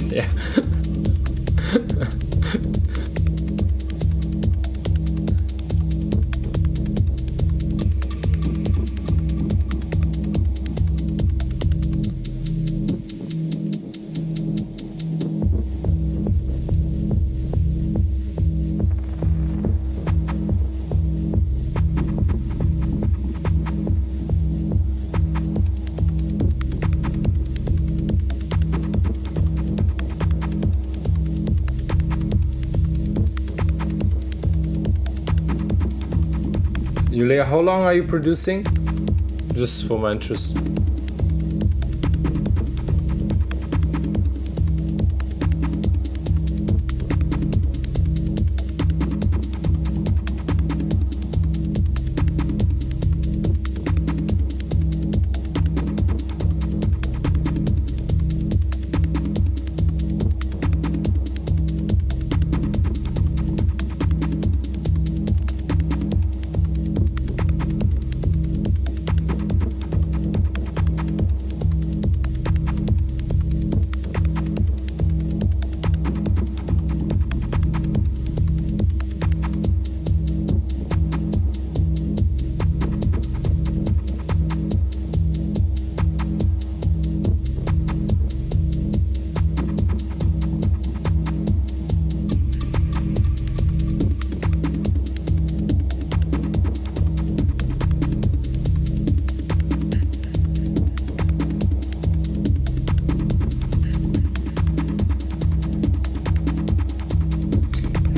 Yeah. Julia, how long are you producing? Just for my interest.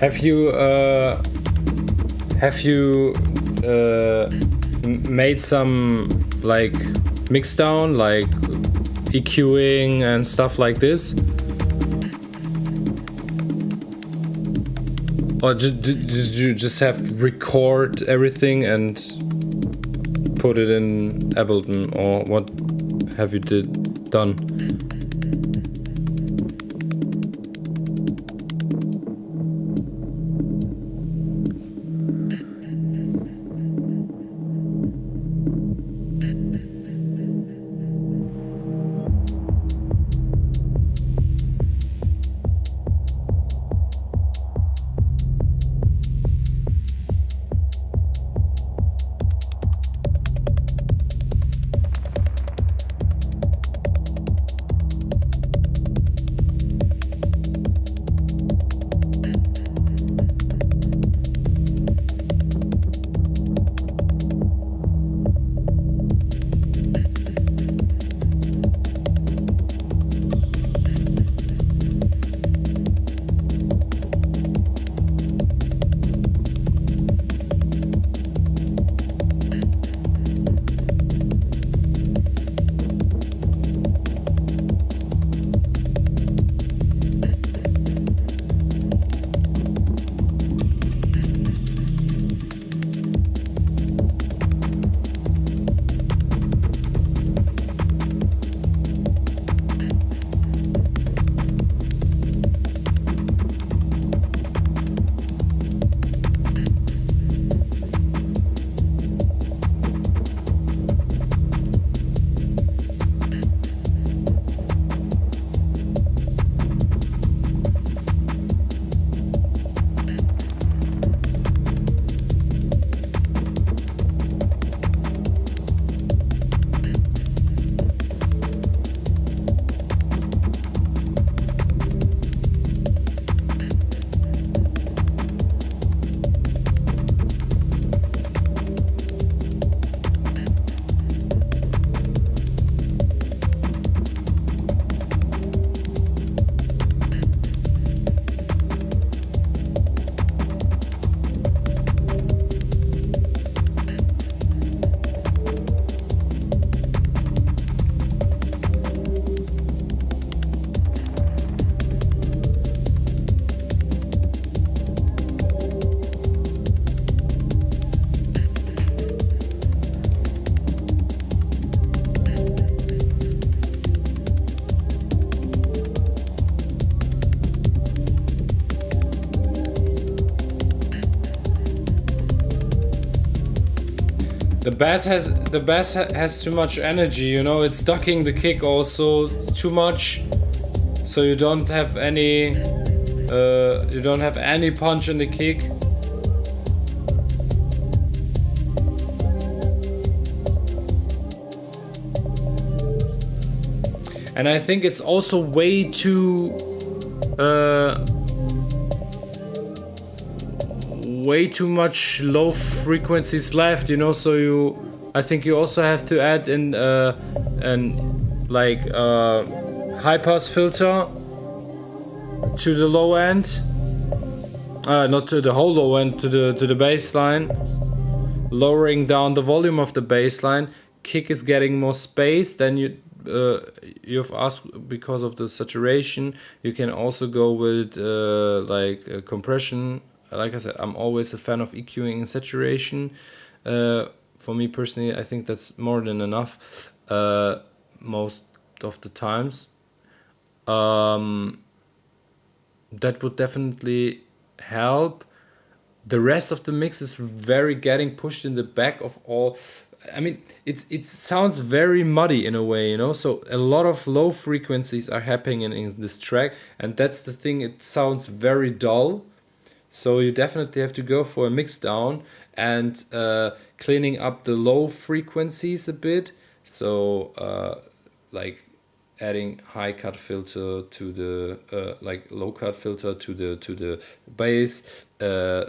Have you made some like mix down, like EQing and stuff like this? Or did you just have to record everything and put it in Ableton, or what have you done? The bass has too much energy, you know. It's ducking the kick also too much, so you don't have any punch in the kick. And I think it's also way too much low frequencies left, you know. So I think you also have to add in high pass filter to the low end, not to the whole low end, to the bass line, lowering down the volume of the bass line. Kick is getting more space. Then you've asked because of the saturation. You can also go with compression. Like I said, I'm always a fan of EQing and saturation. For me personally, I think that's more than enough most of the times. That would definitely help. The rest of the mix is very getting pushed in the back of all. I mean, it sounds very muddy in a way, you know. So a lot of low frequencies are happening in this track, and that's the thing. It sounds very dull. So you definitely have to go for a mix down and cleaning up the low frequencies a bit. So adding high cut filter to the low cut filter to the bass,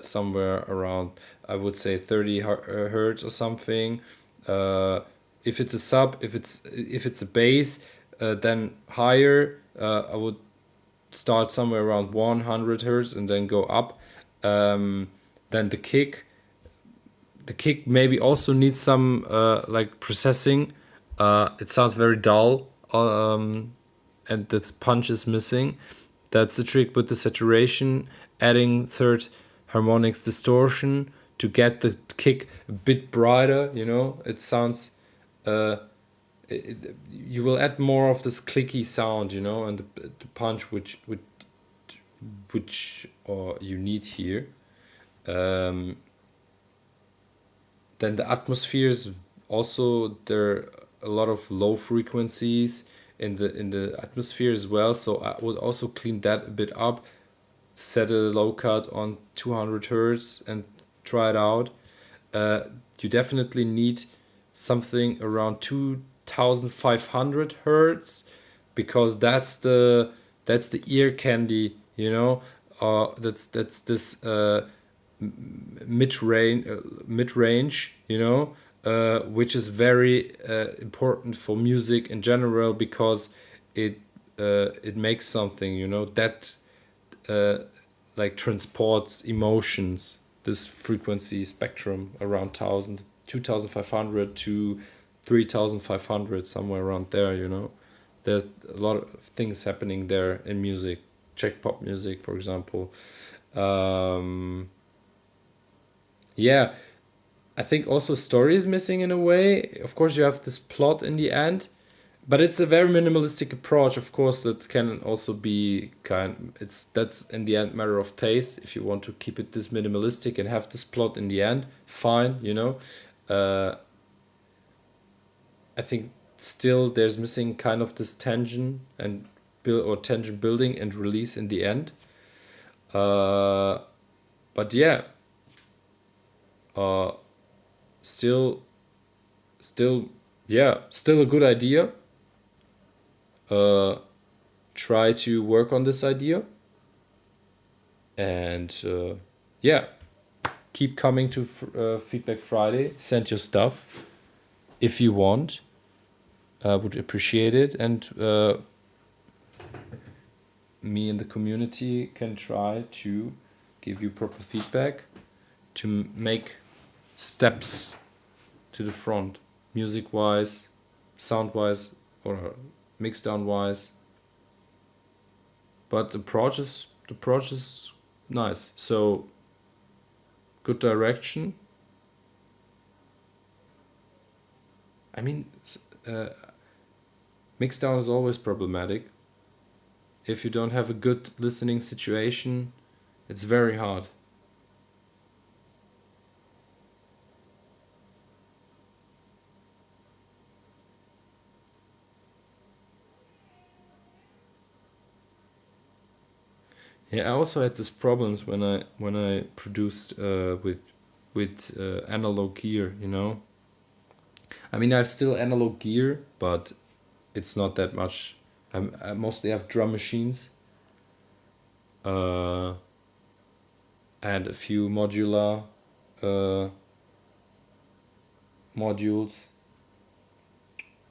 somewhere around, I would say, 30 hertz or something. If it's a sub, if it's a bass, then higher. I would start somewhere around 100 hertz and then go up. Then the kick maybe also needs some like processing. It sounds very dull, and the punch is missing. That's the trick with the saturation, adding third harmonics distortion to get the kick a bit brighter. You know, it sounds. You will add more of this clicky sound, you know, and the punch which you need here. Um, then the atmospheres also, there are a lot of low frequencies in the atmosphere as well. So I would also clean that a bit up, set a low cut on 200 hertz and try it out. You definitely need something around 2500 hertz, because that's the ear candy, you know. That's this mid range, you know, which is very important for music in general, because it makes something, you know, that uh, like transports emotions. This frequency spectrum around 1000 2500 to 3500, somewhere around there, you know. There's a lot of things happening there in music, Czech pop music, for example. um, yeah, I think also story is missing in a way. Of course, you have this plot in the end, but it's a very minimalistic approach. Of course, that can also be kind. It's that's in the end matter of taste. If you want to keep it this minimalistic and have this plot in the end, fine. You know, uh, I think still there's missing kind of this tension and build or tension building and release in the end. Uh, but yeah, uh, still still yeah, still a good idea. uh, Try to work on this idea, and yeah, keep coming to Feedback Friday. Send your stuff if you want. Would appreciate it, and me and the community can try to give you proper feedback to make steps to the front, music wise, sound wise, or mixdown wise. But the approach is nice. So good direction. I mean, mixdown is always problematic. If you don't have a good listening situation, it's very hard. Yeah, I also had these problems when I produced with analog gear. You know, I mean, I have still analog gear, but it's not that much. I mostly have drum machines, uh, and a few modular uh, modules.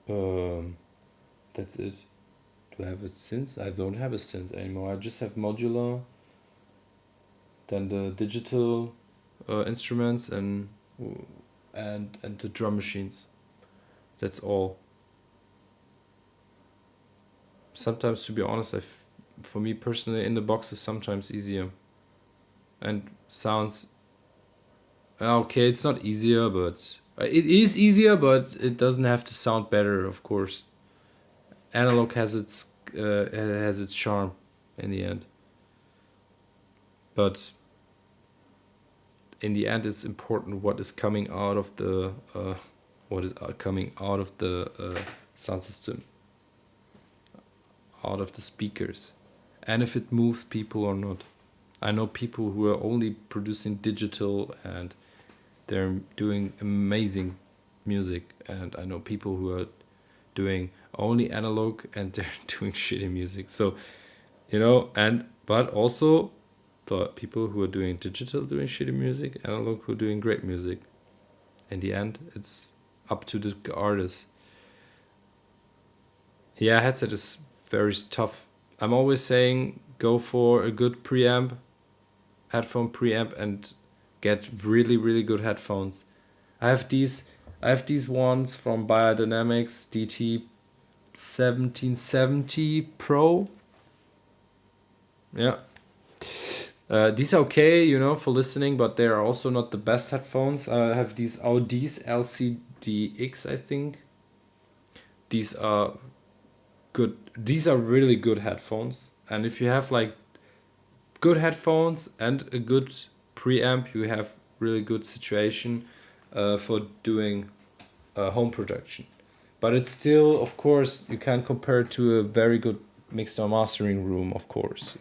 Um, that's it. Do I have a synth? I don't have a synth anymore. I just have modular, then the digital instruments, and the drum machines. That's all. Sometimes, to be honest, for me personally, in the box is sometimes easier, and sounds okay. It's not easier, but it is easier, but it doesn't have to sound better. Of course, analog has its charm in the end, but in the end, it's important what is coming out of the sound system, out of the speakers, and if it moves people or not. I know people who are only producing digital and they're doing amazing music, and I know people who are doing only analog and they're doing shitty music. So, you know, and but also the people who are doing digital doing shitty music, analog who are doing great music. In the end, it's up to the artist. Yeah, headset is very tough. I'm always saying go for a good preamp, headphone preamp and get really really good headphones. I have these ones from Biodynamics DT 1770 Pro. Yeah. These are okay, for listening, but they are also not the best headphones. I have these Audis LCDX, I think. These are good. These are really good headphones. And if you have like good headphones and a good preamp, you have really good situation for doing home production. But it's still, of course, you can't compare it to a very good mixed or mastering room, of course,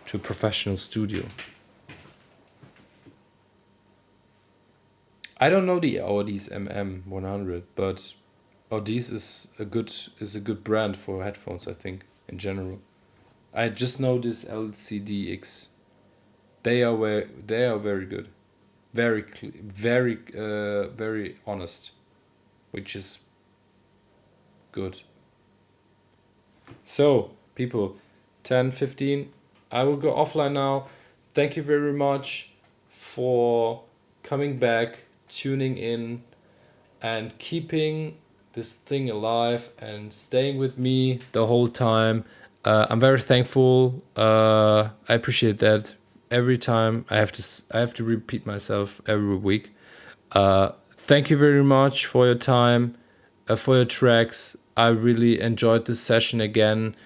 to a professional studio. I don't know the Audis MM100, but Audis is a good brand for headphones, I think, in general. I just know this LCDX. They are very good, very honest, which is good. So people, 10:15. I will go offline now. Thank you very much for coming back, tuning in, and keeping this thing alive and staying with me the whole time. I'm very thankful. I appreciate that. Every time I have to repeat myself every week. Thank you very much for your time, for your tracks. I really enjoyed this session again.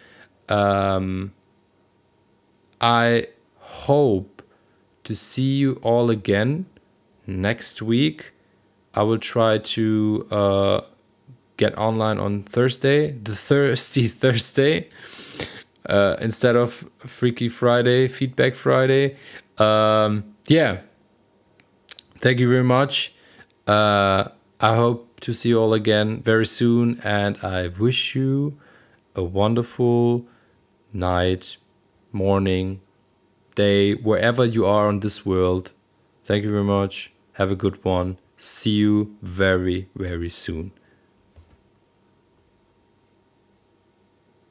I hope to see you all again next week. I will try to get online on Thursday, the Thirsty Thursday, instead of Freaky Friday, Feedback Friday. Yeah. Thank you very much. I hope to see you all again very soon, and I wish you a wonderful night, morning, day, wherever you are on this world. Thank you very much. Have a good one. See you very, very soon.